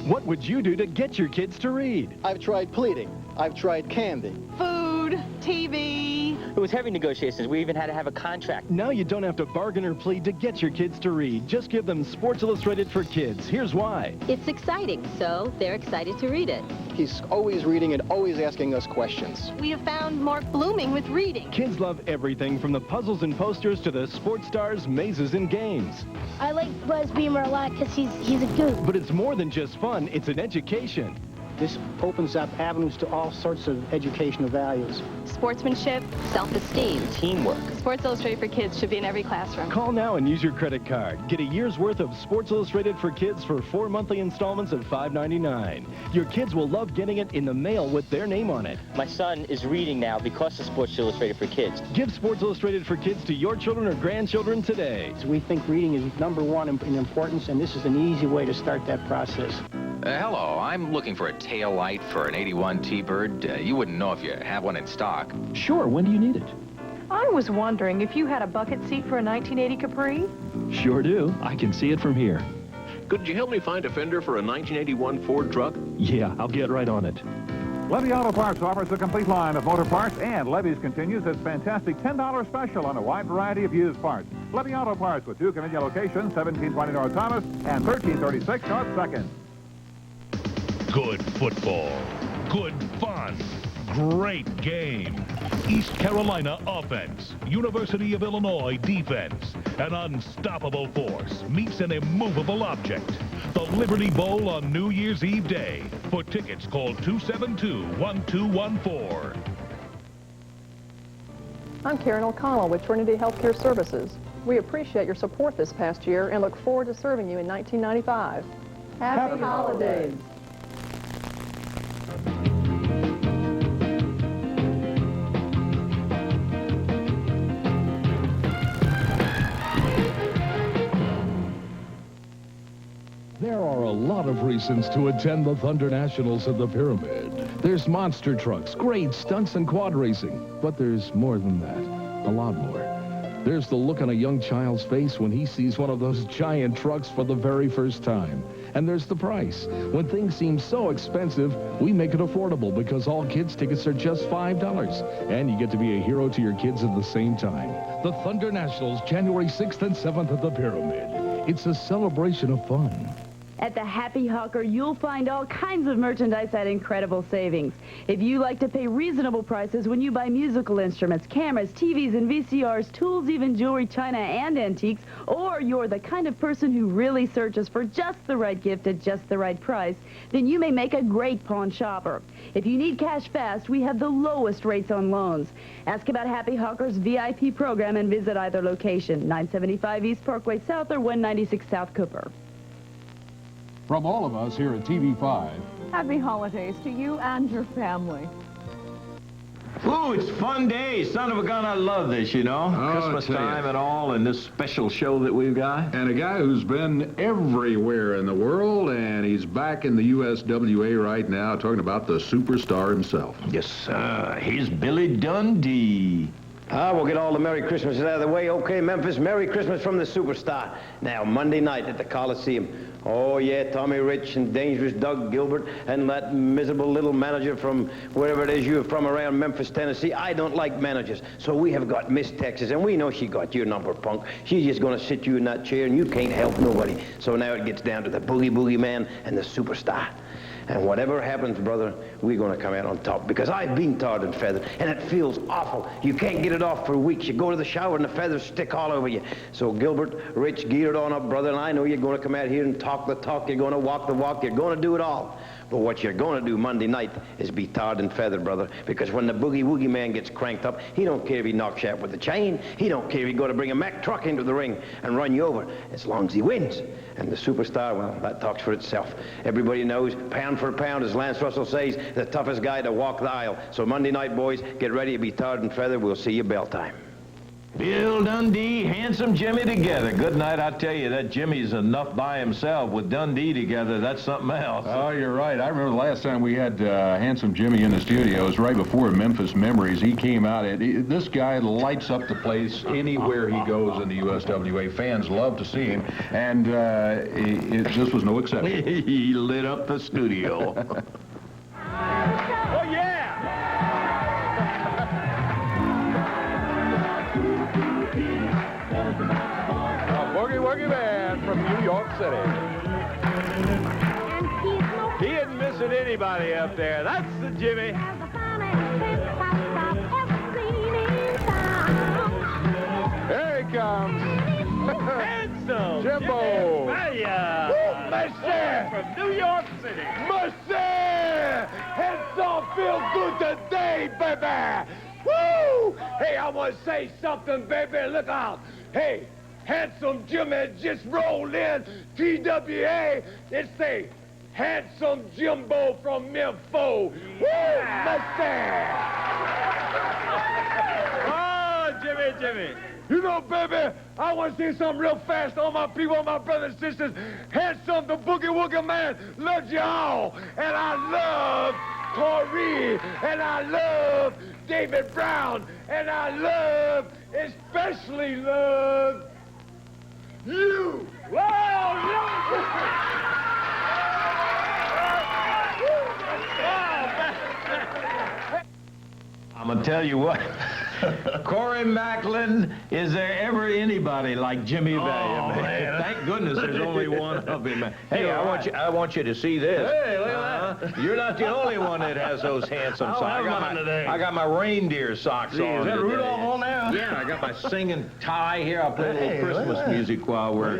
What would you do to get your kids to read? I've tried pleading. I've tried candy. Food, TV. It was heavy negotiations. We even had to have a contract. Now you don't have to bargain or plead to get your kids to read. Just give them Sports Illustrated for Kids. Here's why. It's exciting, so they're excited to read it. He's always reading and always asking us questions. We have found Mark blooming with reading. Kids love everything from the puzzles and posters to the sports stars, mazes, and games. I like Buzz Beamer a lot because he's a goof. But it's more than just fun. It's an education. This opens up avenues to all sorts of educational values. Sportsmanship, self-esteem, teamwork. Sports Illustrated for Kids should be in every classroom. Call now and use your credit card. Get a year's worth of Sports Illustrated for Kids for 4 monthly installments of $5.99. Your kids will love getting it in the mail with their name on it. My son is reading now because of Sports Illustrated for Kids. Give Sports Illustrated for Kids to your children or grandchildren today. So we think reading is #1 in importance, and this is an easy way to start that process. Hello, I'm looking for a tail light for an 81 T-Bird. You wouldn't know if you have one in stock. Sure, when do you need it? I was wondering if you had a bucket seat for a 1980 Capri? Sure do. I can see it from here. Could you help me find a fender for a 1981 Ford truck? Yeah, I'll get right on it. Levy Auto Parts offers a complete line of motor parts, and Levy's continues its fantastic $10 special on a wide variety of used parts. Levy Auto Parts with 2 convenient locations, 1720 North Thomas and 1336 North 2nd. Good football, good fun, great game. East Carolina offense, University of Illinois defense. An unstoppable force meets an immovable object. The Liberty Bowl on New Year's Eve Day. For tickets, call 272-1214. I'm Karen O'Connell with Trinity Healthcare Services. We appreciate your support this past year and look forward to serving you in 1995. Happy holidays. There are a lot of reasons to attend the Thunder Nationals at the Pyramid. There's monster trucks, great stunts, and quad racing. But there's more than that, a lot more. There's the look on a young child's face when he sees one of those giant trucks for the very first time. And there's the price. When things seem so expensive, we make it affordable because all kids' tickets are just $5. And you get to be a hero to your kids at the same time. The Thunder Nationals, January 6th and 7th at the Pyramid. It's a celebration of fun. At the Happy Hawker, you'll find all kinds of merchandise at incredible savings. If you like to pay reasonable prices when you buy musical instruments, cameras, TVs, and VCRs, tools, even jewelry, china, and antiques, or you're the kind of person who really searches for just the right gift at just the right price, then you may make a great pawn shopper. If you need cash fast, we have the lowest rates on loans. Ask about Happy Hawker's VIP program and visit either location, 975 East Parkway South or 196 South Cooper. From all of us here at TV5. Happy holidays to you and your family. Ooh, it's fun day. Son of a gun, I love this, you know. Christmas time and all, and this special show that we've got. And a guy who's been everywhere in the world, and he's back in the USWA right now, talking about the superstar himself. Yes, sir. Here's Billy Dundee. We'll get all the Merry Christmases out of the way. Okay, Memphis, Merry Christmas from the superstar. Now, Monday night at the Coliseum. Oh, yeah, Tommy Rich and Dangerous Doug Gilbert and that miserable little manager from wherever it is you're from around Memphis, Tennessee. I don't like managers. So we have got Miss Texas, and we know she got your number, punk. She's just going to sit you in that chair, and you can't help nobody. So now it gets down to the boogie man and the superstar. And whatever happens, brother, we're going to come out on top because I've been tarred and feathered, and it feels awful. You can't get it off for weeks. You go to the shower, and the feathers stick all over you. So, Gilbert, Rich, gear it on up, brother, and I know you're going to come out here and talk the talk. You're going to walk the walk. You're going to do it all. But what you're going to do Monday night is be tarred and feathered, brother, because when the boogie man gets cranked up, he don't care if he knocks you out with a chain. He don't care if he's going to bring a Mack truck into the ring and run you over, as long as he wins. And the superstar, well, that talks for itself. Everybody knows, pound for pound, as Lance Russell says, the toughest guy to walk the aisle. So Monday night, boys, get ready to be tarred and feathered. We'll see you bell time. Bill Dundee, Handsome Jimmy together. Good night, I tell you, that Jimmy's enough by himself. With Dundee together, that's something else. Oh, you're right. I remember the last time we had Handsome Jimmy in the studio. It was right before Memphis Memories. He came out. This guy lights up the place anywhere he goes in the USWA. Fans love to see him, and this was no exception. He lit up the studio. Oh, yeah! Boogie Man from New York City. He isn't missing anybody up there. That's the Jimmy. Here he comes. Handsome Jimbo. Mercy. From New York City. Mercy! Handsome feels good today, baby. Woo! Hey, I want to say something, baby. Look out. Hey. Handsome Jimmy just rolled in. TWA, it's the Handsome Jimbo from Memphis. Woo! Mustang! Oh, Jimmy. You know, baby, I want to say something real fast. All my people, all my brothers and sisters. Handsome, the Boogie Woogie Man, loves you all. And I love Corey, and I love David Brown, and I especially love you! going to tell you what. Corey Macklin, is there ever anybody like Jimmy Valiant? Man. Thank goodness there's only one of him. Hey, I want you to see this. Hey, look at that. You're not the only one that has those handsome I'll socks. have mine today. I got my reindeer socks Gee, on. is that today. Rudolph on there? Yeah, I got my singing tie here. I'll play a little Christmas music while we're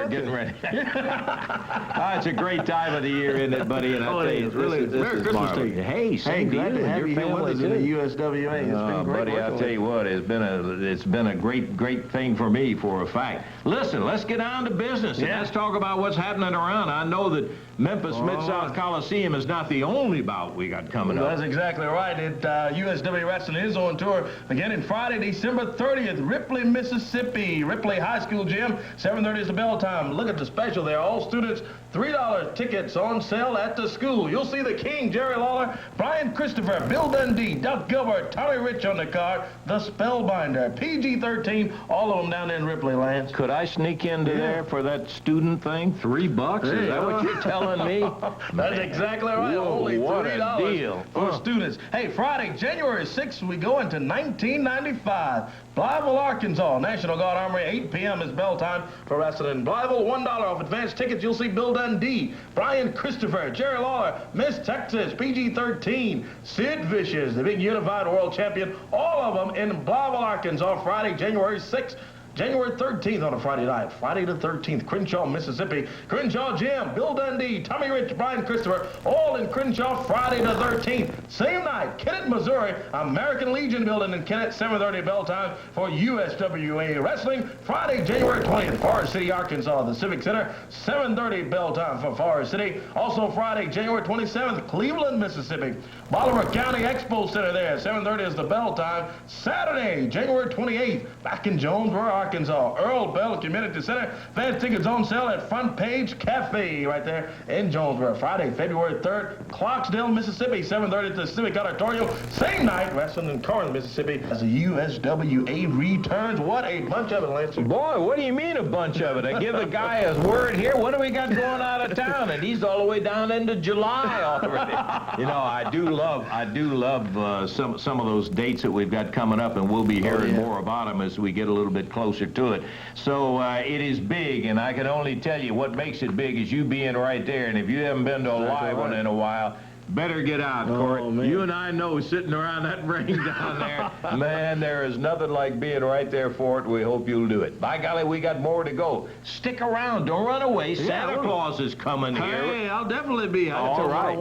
getting ready. It's a great time of the year, isn't it, buddy? And I tell you, really, this Merry is Christmas to marvelous. you. Hey, same glad to you to have and you your here with family us in the too. USWA. It's been great buddy, I'll working tell with you what, it's been a great thing for me, for a fact. Listen, let's get down to business and let's talk about what's happening around. I know that Memphis Mid-South Coliseum is not the only bout we got coming up. That's exactly right. USWA Wrestling is on tour beginning Friday, December 30th, Ripley, Mississippi. Ripley High School Gym, 7:30 is the bell time. Look at the special there. All students, $3 tickets on sale at the school. You'll see the King, Jerry Lawler, Brian Christopher, Bill Dundee, Doug Gilbert, Tommy Rich on the card, the Spellbinder, PG-13, all of them down there in Ripley, Lance. Could I sneak into there for that student thing? $3? Is that what you're telling me? That's exactly right. Whoa, Only what $3 a deal. for students. Hey, Friday, January 6th, we go into 1995. Blytheville, Arkansas. National Guard Armory, 8 p.m. is bell time for wrestling. Blytheville, $1 off advance tickets. You'll see Bill Dundee, Brian Christopher, Jerry Lawler, Miss Texas, PG-13, Sid Vicious, the big unified world champion. All of them in Blytheville, Arkansas, Friday, January 6th. January 13th on a Friday night. Friday the 13th, Crenshaw, Mississippi. Crenshaw Gym, Bill Dundee, Tommy Rich, Brian Christopher, all in Crenshaw, Friday the 13th. Same night, Kennett, Missouri, American Legion building in Kennett, 7:30 bell time for USWA Wrestling. Friday, January 20th, Forest City, Arkansas, the Civic Center, 7:30 bell time for Forest City. Also Friday, January 27th, Cleveland, Mississippi. Bolivar County Expo Center there, 7:30 is the bell time. Saturday, January 28th, back in Jonesboro, Arkansas, Earl Bell Community Center. Fans tickets on sale at Front Page Cafe right there in Jonesboro. Friday, February 3rd, Clarksdale, Mississippi, 7:30 at the Civic Auditorium. Same night, wrestling in Corinth, Mississippi, as the USWA returns. What a bunch of it, Lance. Boy, what do you mean a bunch of it? I give the guy his word here. What do we got going out of town? And he's all the way down into July already. You know, I do love some of those dates that we've got coming up, and we'll be hearing more about them as we get a little bit closer to it. So it is big, and I can only tell you what makes it big is you being right there. And if you haven't been to a live one in a while, better get out, Corey. You and I know, sitting around that ring down there, man, there is nothing like being right there for it. We hope you'll do it. By golly, we got more to go. Stick around. Don't run away. Santa Claus is coming here. Hey, I'll definitely be. All right.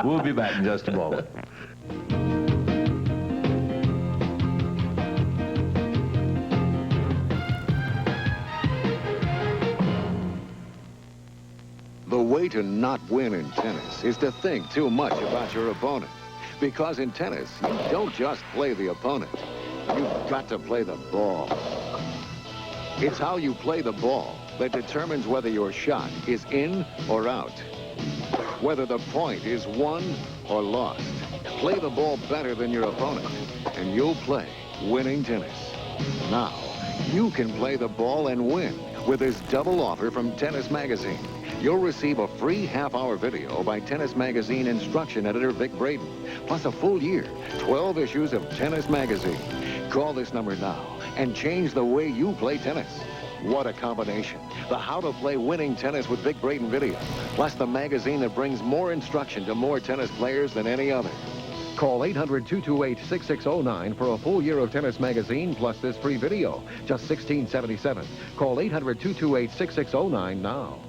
We'll be back in just a moment. The way to not win in tennis is to think too much about your opponent. Because in tennis, you don't just play the opponent. You've got to play the ball. It's how you play the ball that determines whether your shot is in or out. Whether the point is won or lost. Play the ball better than your opponent, and you'll play winning tennis. Now, you can play the ball and win with this double offer from Tennis Magazine. You'll receive a free half-hour video by Tennis Magazine instruction editor Vic Braden, plus a full year, 12 issues of Tennis Magazine. Call this number now and change the way you play tennis. What a combination. The How to Play Winning Tennis with Vic Braden video, plus the magazine that brings more instruction to more tennis players than any other. Call 800-228-6609 for a full year of Tennis Magazine, plus this free video. Just $16.77. Call 800-228-6609 now.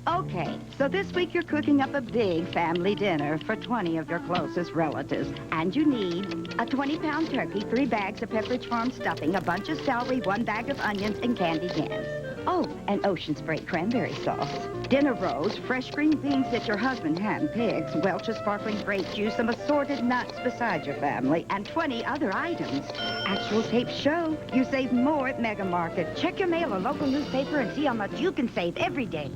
Okay, so this week you're cooking up a big family dinner for 20 of your closest relatives. And you need a 20-pound turkey, 3 bags of Pepperidge Farm stuffing, a bunch of celery, 1 bag of onions, and candy cans. Oh, and Ocean Spray cranberry sauce. Dinner rolls, fresh green beans that your husband hand-picks, Welch's sparkling grape juice, some assorted nuts beside your family, and 20 other items. Actual tapes show you save more at Mega Market. Check your mail or local newspaper and see how much you can save every day.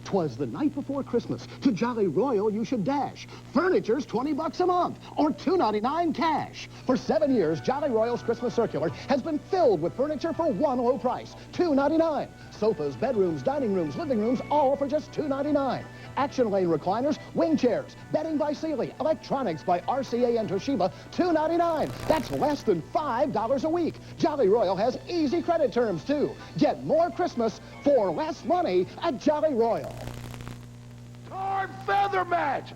'Twas the night before Christmas. To Jolly Royal you should dash. Furniture's $20 a month, or $2.99 cash. For 7 years, Jolly Royal's Christmas circular has been filled with furniture for one low price, $2.99. Sofas, bedrooms, dining rooms, living rooms, all for just $2.99. Action Lane recliners, wing chairs, bedding by Sealy, electronics by RCA and Toshiba, $2.99. That's less than $5 a week. Jolly Royal has easy credit terms, too. Get more Christmas for less money at Jolly Royal. Tar and feather match.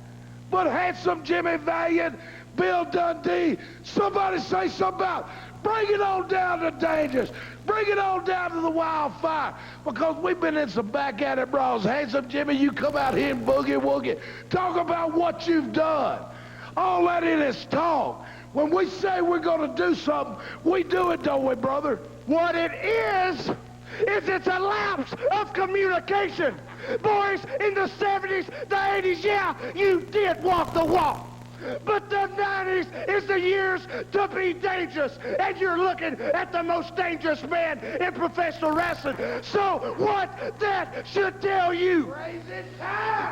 But Handsome Jimmy Valiant, Bill Dundee, somebody say something about bring it on down to Dangerous. Bring it on down to the Wildfire. Because we've been in some back-at-it brawls. Handsome Jimmy, you come out here and boogie-woogie. Talk about what you've done. All that in is talk. When we say we're going to do something, we do it, don't we, brother? What it is it's a lapse of communication. Boys, in the 70s, the 80s, yeah, you did walk the walk. But the 90s is the years to be dangerous. And you're looking at the most dangerous man in professional wrestling. So what that should tell you,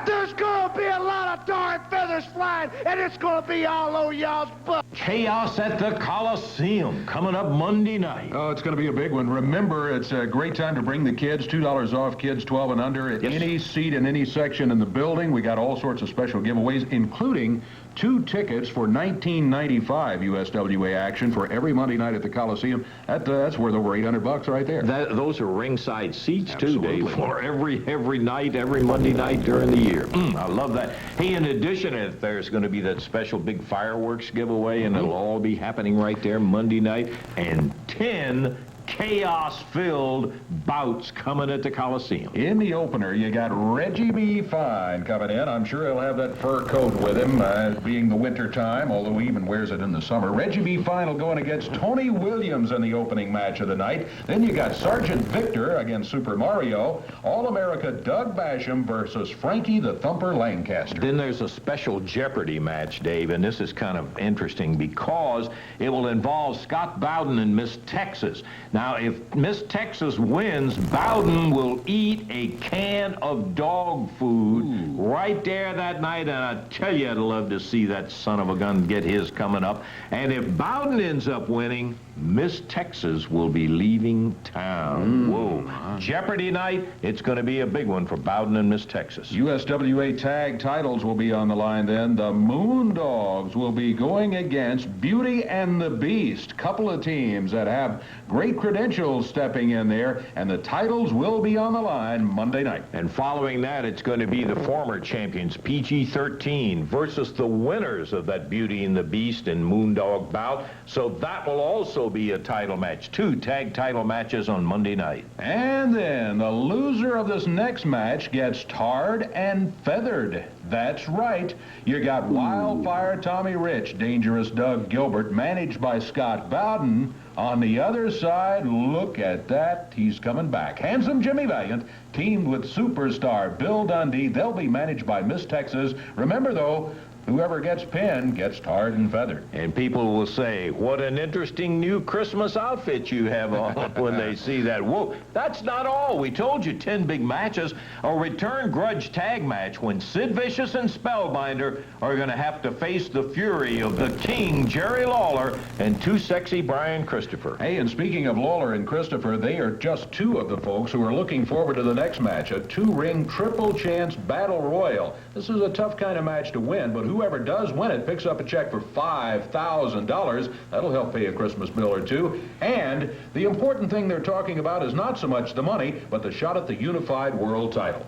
there's going to be a lot of tar and feathers flying, and it's going to be all on y'all's butt. Chaos at the Coliseum coming up Monday night. Oh, it's going to be a big one. Remember, it's a great time to bring the kids. $2 off kids 12 and under at any seat in any section in the building. We got all sorts of special giveaways, including 2 tickets for 1995 USWA action for every Monday night at the Coliseum. That's worth over $800 right there. Those are ringside seats too, Dave, for every night, every Monday night during the year. I love that. Hey, in addition, there's going to be that special big fireworks giveaway, and it'll all be happening right there Monday night, and 10 chaos-filled bouts coming at the Coliseum. In the opener, you got Reggie B. Fine coming in. I'm sure he'll have that fur coat with him, being the winter time, although he even wears it in the summer. Reggie B. Fine will go in against Tony Williams in the opening match of the night. Then you got Sergeant Victor against Super Mario. All-America Doug Basham versus Frankie the Thumper Lancaster. Then there's a special Jeopardy match, Dave, and this is kind of interesting because it will involve Scott Bowden and Miss Texas. Now, if Miss Texas wins, Bowden will eat a can of dog food right there that night, and I tell you, I'd love to see that son of a gun get his coming up. And if Bowden ends up winning, Miss Texas will be leaving town. Whoa. Jeopardy night, it's going to be a big one for Bowden and Miss Texas. USWA tag titles will be on the line then. The Moondogs will be going against Beauty and the Beast. Couple of teams that have great credentials stepping in there, and the titles will be on the line Monday night. And following that, it's going to be the former champions, PG-13, versus the winners of that Beauty and the Beast and Moondog bout. So that will also be a title match. 2 tag title matches on Monday night. And then the loser of this next match gets tarred and feathered. That's right. You got Wildfire Tommy Rich, Dangerous Doug Gilbert, managed by Scott Bowden. On the other side, look at that. He's coming back. Handsome Jimmy Valiant, teamed with superstar Bill Dundee. They'll be managed by Miss Texas. Remember, though, whoever gets pinned gets tarred and feathered. And people will say, what an interesting new Christmas outfit you have on when they see that. Whoa, that's not all. We told you 10 big matches. A return grudge tag match when Sid Vicious and Spellbinder are going to have to face the fury of the King, Jerry Lawler, and Too Sexy Brian Christopher. Hey, and speaking of Lawler and Christopher, they are just 2 of the folks who are looking forward to the next match, a 2-ring triple chance battle royal. This is a tough kind of match to win, but whoever does win it picks up a check for $5,000. That'll help pay a Christmas bill or 2. And the important thing they're talking about is not so much the money, but the shot at the unified world title.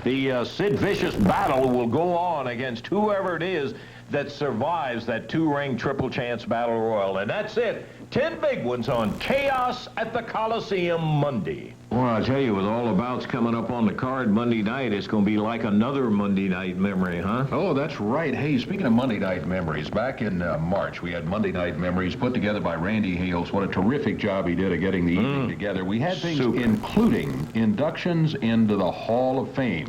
The Sid Vicious battle will go on against whoever it is that survives that 2-ring triple chance battle royal. And that's it. 10 big ones on Chaos at the Coliseum Monday. Well, I tell you, with all the bouts coming up on the card Monday night, it's going to be like another Monday night memory, huh? Oh, that's right. Hey, speaking of Monday night memories, back in March, we had Monday night memories put together by Randy Hales. What a terrific job he did of getting the evening together. We had things including inductions into the Hall of Fame.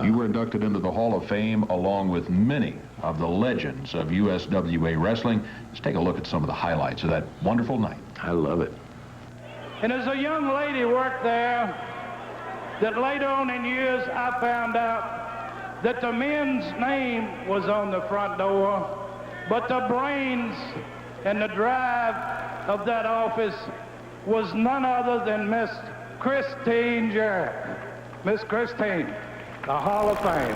You were inducted into the Hall of Fame along with many of the legends of USWA wrestling. Let's take a look at some of the highlights of that wonderful night. I love it. And as a young lady worked there, that later on in years I found out that the men's name was on the front door, but the brains and the drive of that office was none other than Miss Christine Jarrett. Miss Christine, the Hall of Fame.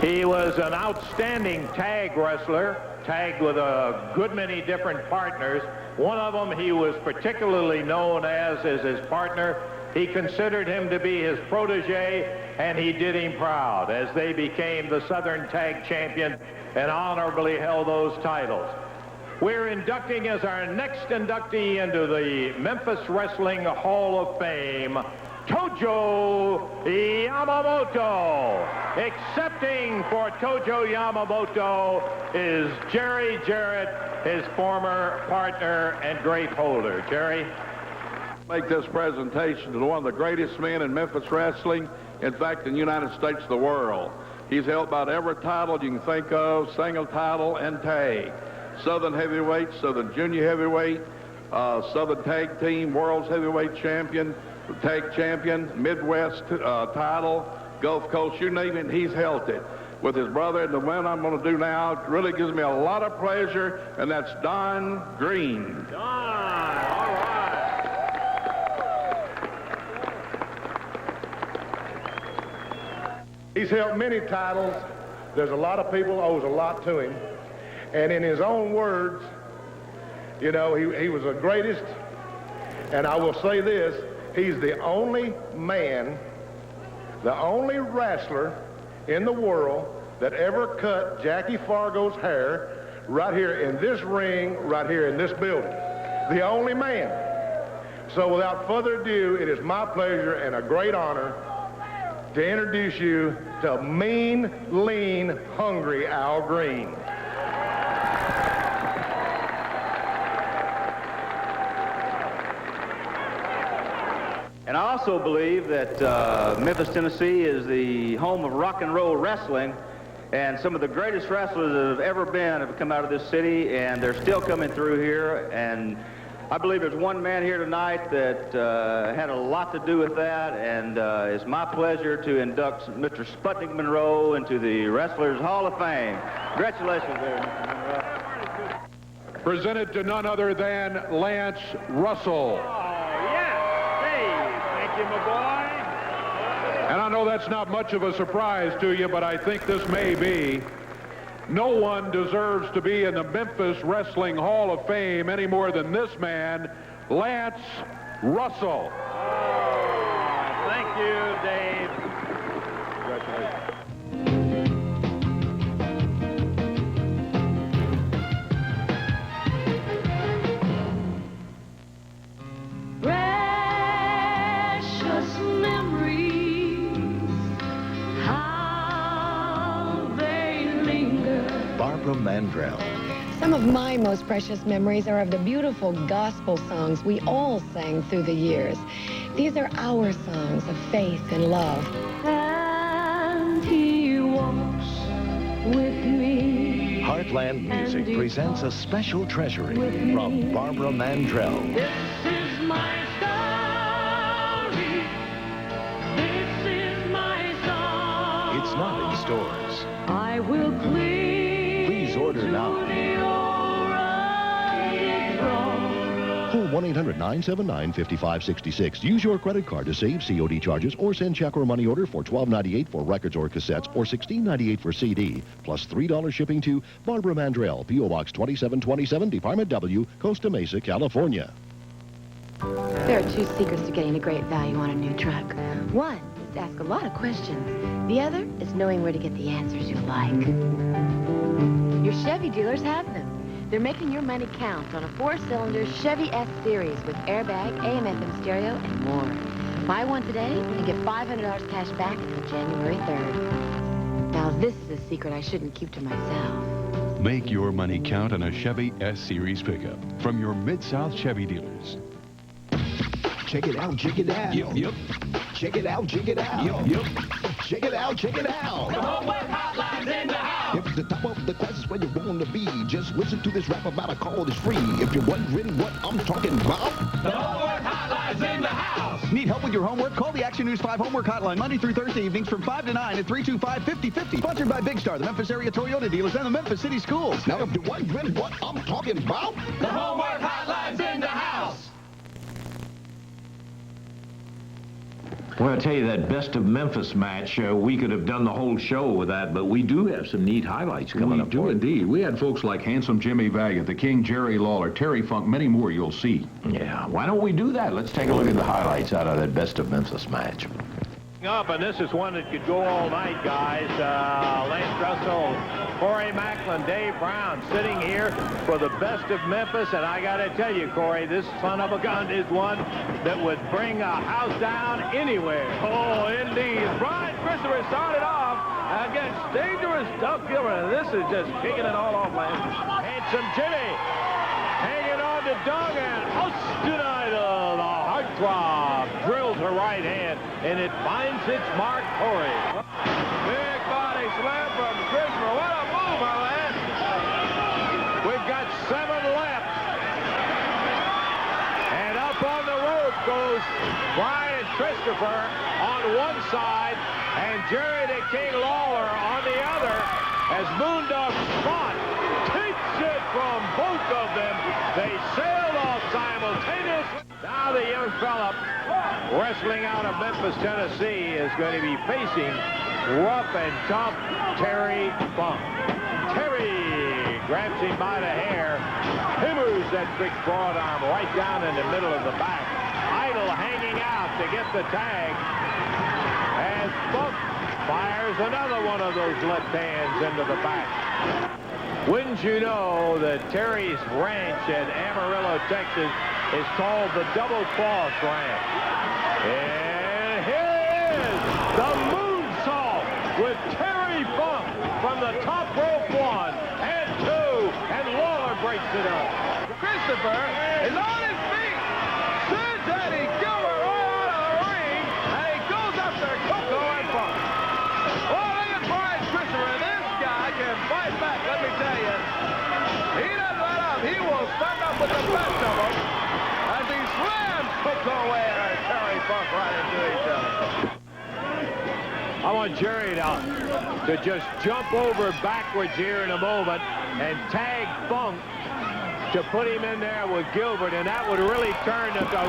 He was an outstanding tag wrestler, tagged with a good many different partners. One of them he was particularly known as his partner. He considered him to be his protege, and he did him proud as they became the Southern Tag Champion and honorably held those titles. We're inducting as our next inductee into the Memphis Wrestling Hall of Fame, Tojo Yamamoto. Accepting for Tojo Yamamoto is Jerry Jarrett, his former partner and great holder. Jerry? Make this presentation to one of the greatest men in Memphis wrestling, in fact, in the United States of the world. He's held about every title you can think of, single title and tag. Southern heavyweight, Southern junior heavyweight, Southern tag team, world's heavyweight champion, tag champion, Midwest title, Gulf Coast, you name it, he's held it. With his brother, and the one I'm going to do now really gives me a lot of pleasure, and that's Don Green. Don, all right. He's held many titles. There's a lot of people owes a lot to him. And in his own words, you know, he was the greatest. And I will say this, he's the only man, the only wrestler in the world that ever cut Jackie Fargo's hair right here in this ring, right here in this building. The only man. So without further ado, it is my pleasure and a great honor to introduce you to Mean, Lean, Hungry Al Green. And I also believe that Memphis, Tennessee is the home of rock and roll wrestling, and some of the greatest wrestlers that have ever been have come out of this city, and they're still coming through here. And I believe there's one man here tonight that had a lot to do with that, and it's my pleasure to induct Mr. Sputnik Monroe into the Wrestlers Hall of Fame. Congratulations there, Mr. Monroe. Presented to none other than Lance Russell. Thank you, my boy. And I know that's not much of a surprise to you, but I think this may be. No one deserves to be in the Memphis Wrestling Hall of Fame any more than this man, Lance Russell. Oh, thank you, Dave. Congratulations. Precious memories, how they linger. Barbara Mandrell. Some of my most precious memories are of the beautiful gospel songs we all sang through the years. These are our songs of faith and love. And he walks with me. Heartland Music presents a special treasury from Barbara Mandrell. This is my story. This is my song. It's not in stores. I will Please order now. Call 1-800-979-5566. Use your credit card to save COD charges or send check or money order for $12.98 for records or cassettes or $16.98 for CD, plus $3 shipping to Barbara Mandrell, P.O. Box 2727, Department W, Costa Mesa, California. There are two secrets to getting a great value on a new truck. One is to ask a lot of questions. The other is knowing where to get the answers you like. Your Chevy dealers have them. They're making your money count on a 4-cylinder Chevy S Series with airbag, AM/FM stereo, and more. Buy one today and get $500 cash back until January 3rd. Now, this is a secret I shouldn't keep to myself. Make your money count on a Chevy S Series pickup from your Mid-South Chevy dealers. Check it out, check it out. Yep. Check it out, check it out. Yep. Check it out, check it out. The Homework Hotline's in the house. If the top of the class is where you want to be, just listen to this rap about a call that's free. If you're wondering what I'm talking about, The Homework Hotline's in the house. Need help with your homework? Call the Action News 5 Homework Hotline Monday through Thursday evenings from 5 to 9 at 325-5050. Sponsored by Big Star, the Memphis area Toyota dealers, and the Memphis City Schools. Now, if you're wondering what I'm talking about, The Homework Hotline's in the house. Well, I tell you, that Best of Memphis match, we could have done the whole show with that, but we do have some neat highlights coming up. We do indeed. We had folks like Handsome Jimmy Valiant, the King Jerry Lawler, Terry Funk, many more you'll see. Yeah, why don't we do that? Let's take a look at the highlights out of that Best of Memphis match. Up, and this is one that could go all night, guys. Lance Russell, Corey Macklin, Dave Brown sitting here for the Best of Memphis, and I got to tell you, Corey, this son of a gun is one that would bring a house down anywhere. Oh, indeed. Brian Christopher started off against Dangerous Doug Gilbert. This is just kicking it all off, man. Handsome Jimmy hanging on to Doug, and Austin Idol, the heartthrob, drills her right hand, and it finds its mark, Corey. Big body slam from Christopher. What a move, my man. We've got 7 left. And up on the rope goes Brian Christopher on one side and Jerry the King Lawler on the other as Moondog Spot takes it from both of them. They sailed off simultaneously. Now the young fella wrestling out of Memphis, Tennessee is going to be facing rough and tough Terry Funk. Terry grabs him by the hair, hammers that big broad arm right down in the middle of the back. Idol hanging out to get the tag as Funk fires another one of those left hands into the back. Wouldn't you know that Terry's ranch in Amarillo, Texas is called the Double Cross Ranch. And here it is, the moonsault with Terry Funk from the top rope 1 and 2, and Lawler breaks it up. Christopher is on his feet, sends Eddie Gilbert right out of the ring, and he goes after Koko and Funk. Oh, look at Brian Christopher, and this guy can fight back, let me tell you. He doesn't let up, he will stand up with the best of them as he slams Koko Ware and Terry Funk right into each other. I want Jerry to just jump over backwards here in a moment and tag Funk to put him in there with Gilbert, and that would really turn the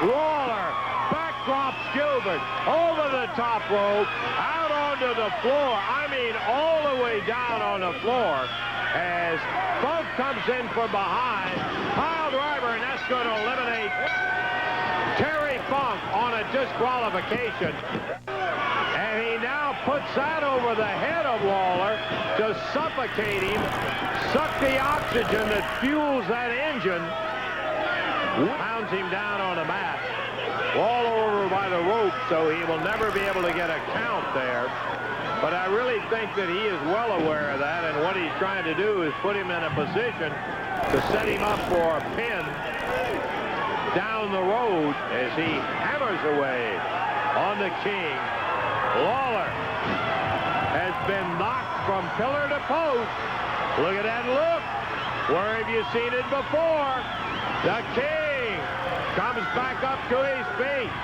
Lawler backdrops Gilbert over the top rope, out onto the floor. I mean, all the way down on the floor as Funk comes in from behind. Pile driver, and that's going to eliminate Terry Funk on a disqualification. And he now puts that over the head of Lawler to suffocate him, suck the oxygen that fuels that engine, pounds him down on the mat. Lawler over by the rope, so he will never be able to get a count there. But I really think that he is well aware of that, and what he's trying to do is put him in a position to set him up for a pin down the road as he hammers away on the King. Lawler has been knocked from pillar to post. Look at that look. Where have you seen it before? The King comes back up to his feet,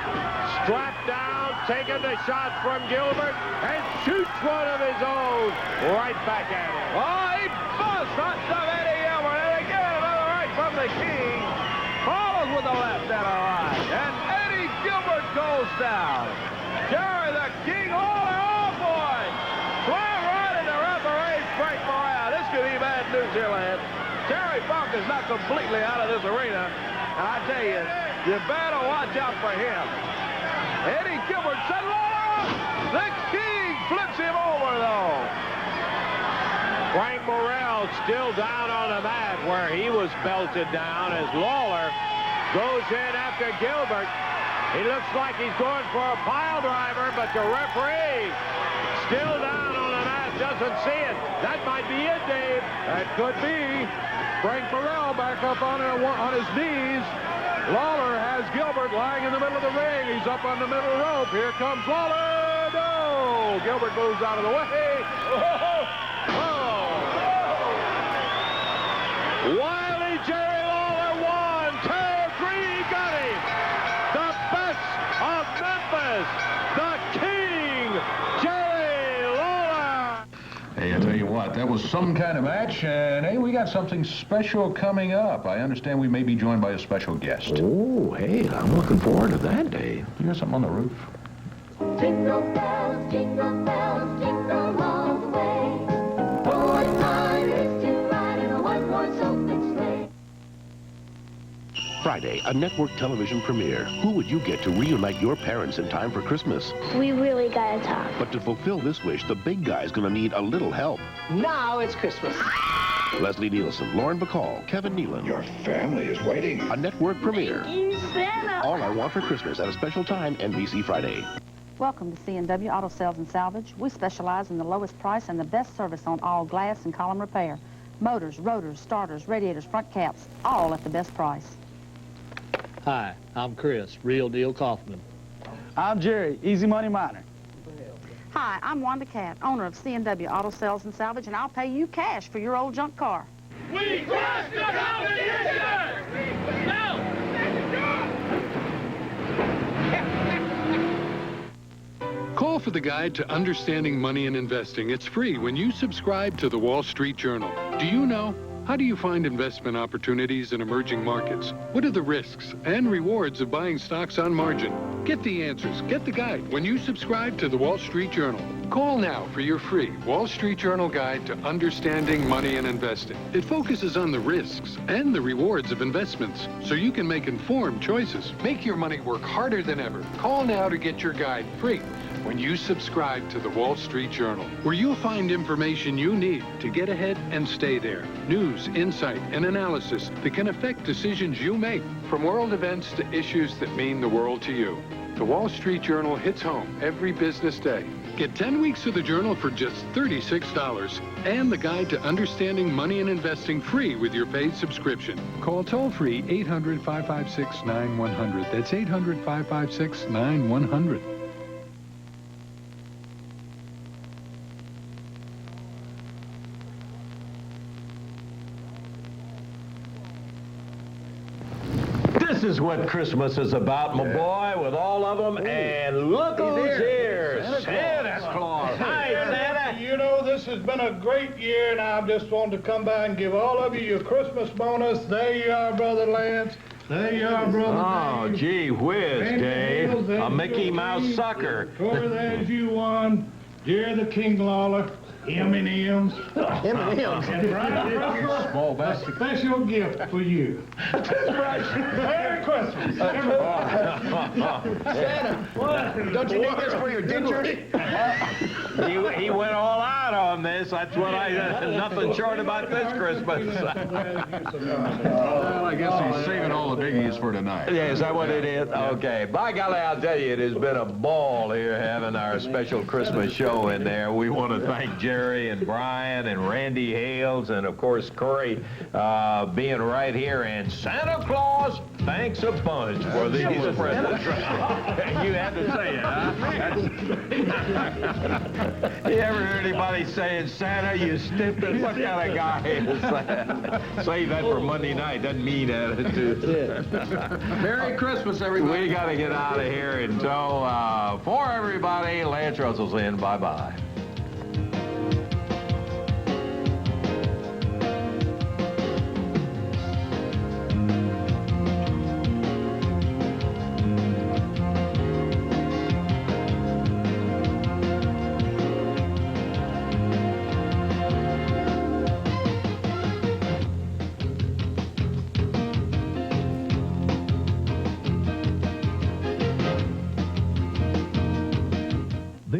strapped down, taking the shot from Gilbert, and shoots one of his own right back at him. Oh, he busts on some Eddie Gilbert, and again another right from the King. Follows with the left and a right, and Eddie Gilbert goes down. Jerry the King Lawler, oh boy! Slam right into referee Frank Morale. This could be bad news here, lads. Terry Funk is not completely out of this arena. And I tell you, you better watch out for him. Eddie Gilbert set Lawler up. The King flips him over, though. Frank Morale still down on the mat where he was belted down as Lawler goes in after Gilbert. He looks like he's going for a pile driver, but the referee still down on the mat, doesn't see it. That might be it, Dave. That could be. Frank Morale back up on his knees. Lawler has Gilbert lying in the middle of the ring. He's up on the middle rope. Here comes Lawler. No! Gilbert moves out of the way. Wily Jerry Lawler, 1, 2, 3, got him. The best of Memphis, the King, Jerry Lawler. A Boy, I tell you what, that was some kind of match, and hey, we got something special coming up. I understand we may be joined by a special guest. Oh, hey, I'm looking forward to that day. You hear something on the roof? Jingle bells, jingle all the way. Oh, what fun it is to ride in a one-horse open sleigh. Friday, a network television premiere. Who would you get to reunite your parents in time for Christmas? We really gotta talk. But to fulfill this wish, the big guy's gonna need a little help. Now it's Christmas. Leslie Nielsen, Lauren Bacall, Kevin Nealon. Your family is waiting. A network premiere. Santa. All I Want for Christmas at a special time, NBC Friday. Welcome to C&W Auto Sales and Salvage. We specialize in the lowest price and the best service on all glass and column repair. Motors, rotors, starters, radiators, front caps, all at the best price. Hi, I'm Chris, Real Deal Kaufman. I'm Jerry, Easy Money Miner. Hi, I'm Wanda Cat, owner of C&W Auto Sales and Salvage, and I'll pay you cash for your old junk car. We crush the competition! Now! Call for the guide to understanding money and investing. It's free when you subscribe to the Wall Street Journal. Do you know? How do you find investment opportunities in emerging markets? What are the risks and rewards of buying stocks on margin? Get the answers, get the guide when you subscribe to the Wall Street Journal. Call now for your free Wall Street Journal guide to understanding money and investing. It focuses on the risks and the rewards of investments so you can make informed choices. Make your money work harder than ever. Call now to get your guide free when you subscribe to the Wall Street Journal, where you'll find information you need to get ahead and stay there. News, insight, and analysis that can affect decisions you make, from world events to issues that mean the world to you. The Wall Street Journal hits home every business day. Get 10 weeks of the Journal for just $36 and the guide to understanding money and investing free with your paid subscription. Call toll-free 800-556-9100. That's 800-556-9100. This is what Christmas is about, my boy, with all of them. And look who's here. Santa Claus. Hi, Santa. You know, this has been a great year, and I just wanted to come by and give all of you your Christmas bonus. There you are, Brother Lance. There you are, Brother Oh, Dave. gee whiz, Dave. A Mickey Mouse sucker. Corey, there's you one. Jerry the King Lawler. M&M's. M&M's. And Brian, Small a special gift for you. Merry Christmas. Santa, what? Don't you need this for your dentures? He went all out on this. That's what nothing short about this Christmas. Well, I guess he's saving all the biggies for tonight. Yeah, is that what it is? Okay. By golly, I'll tell you, it has been a ball here having our special Christmas show in there. We want to thank Jerry and Brian and Randy Hales and, of course, Corey being right here. And Santa Claus, thanks a bunch for these presents. You had to say it, huh? You ever heard anybody saying, Santa, you stupid? What kind of guy is that? Save that for Monday night. Doesn't mean attitude. Merry Christmas, everybody. We got to get out of here. And so, for everybody, Lance Russell's in. Bye-bye.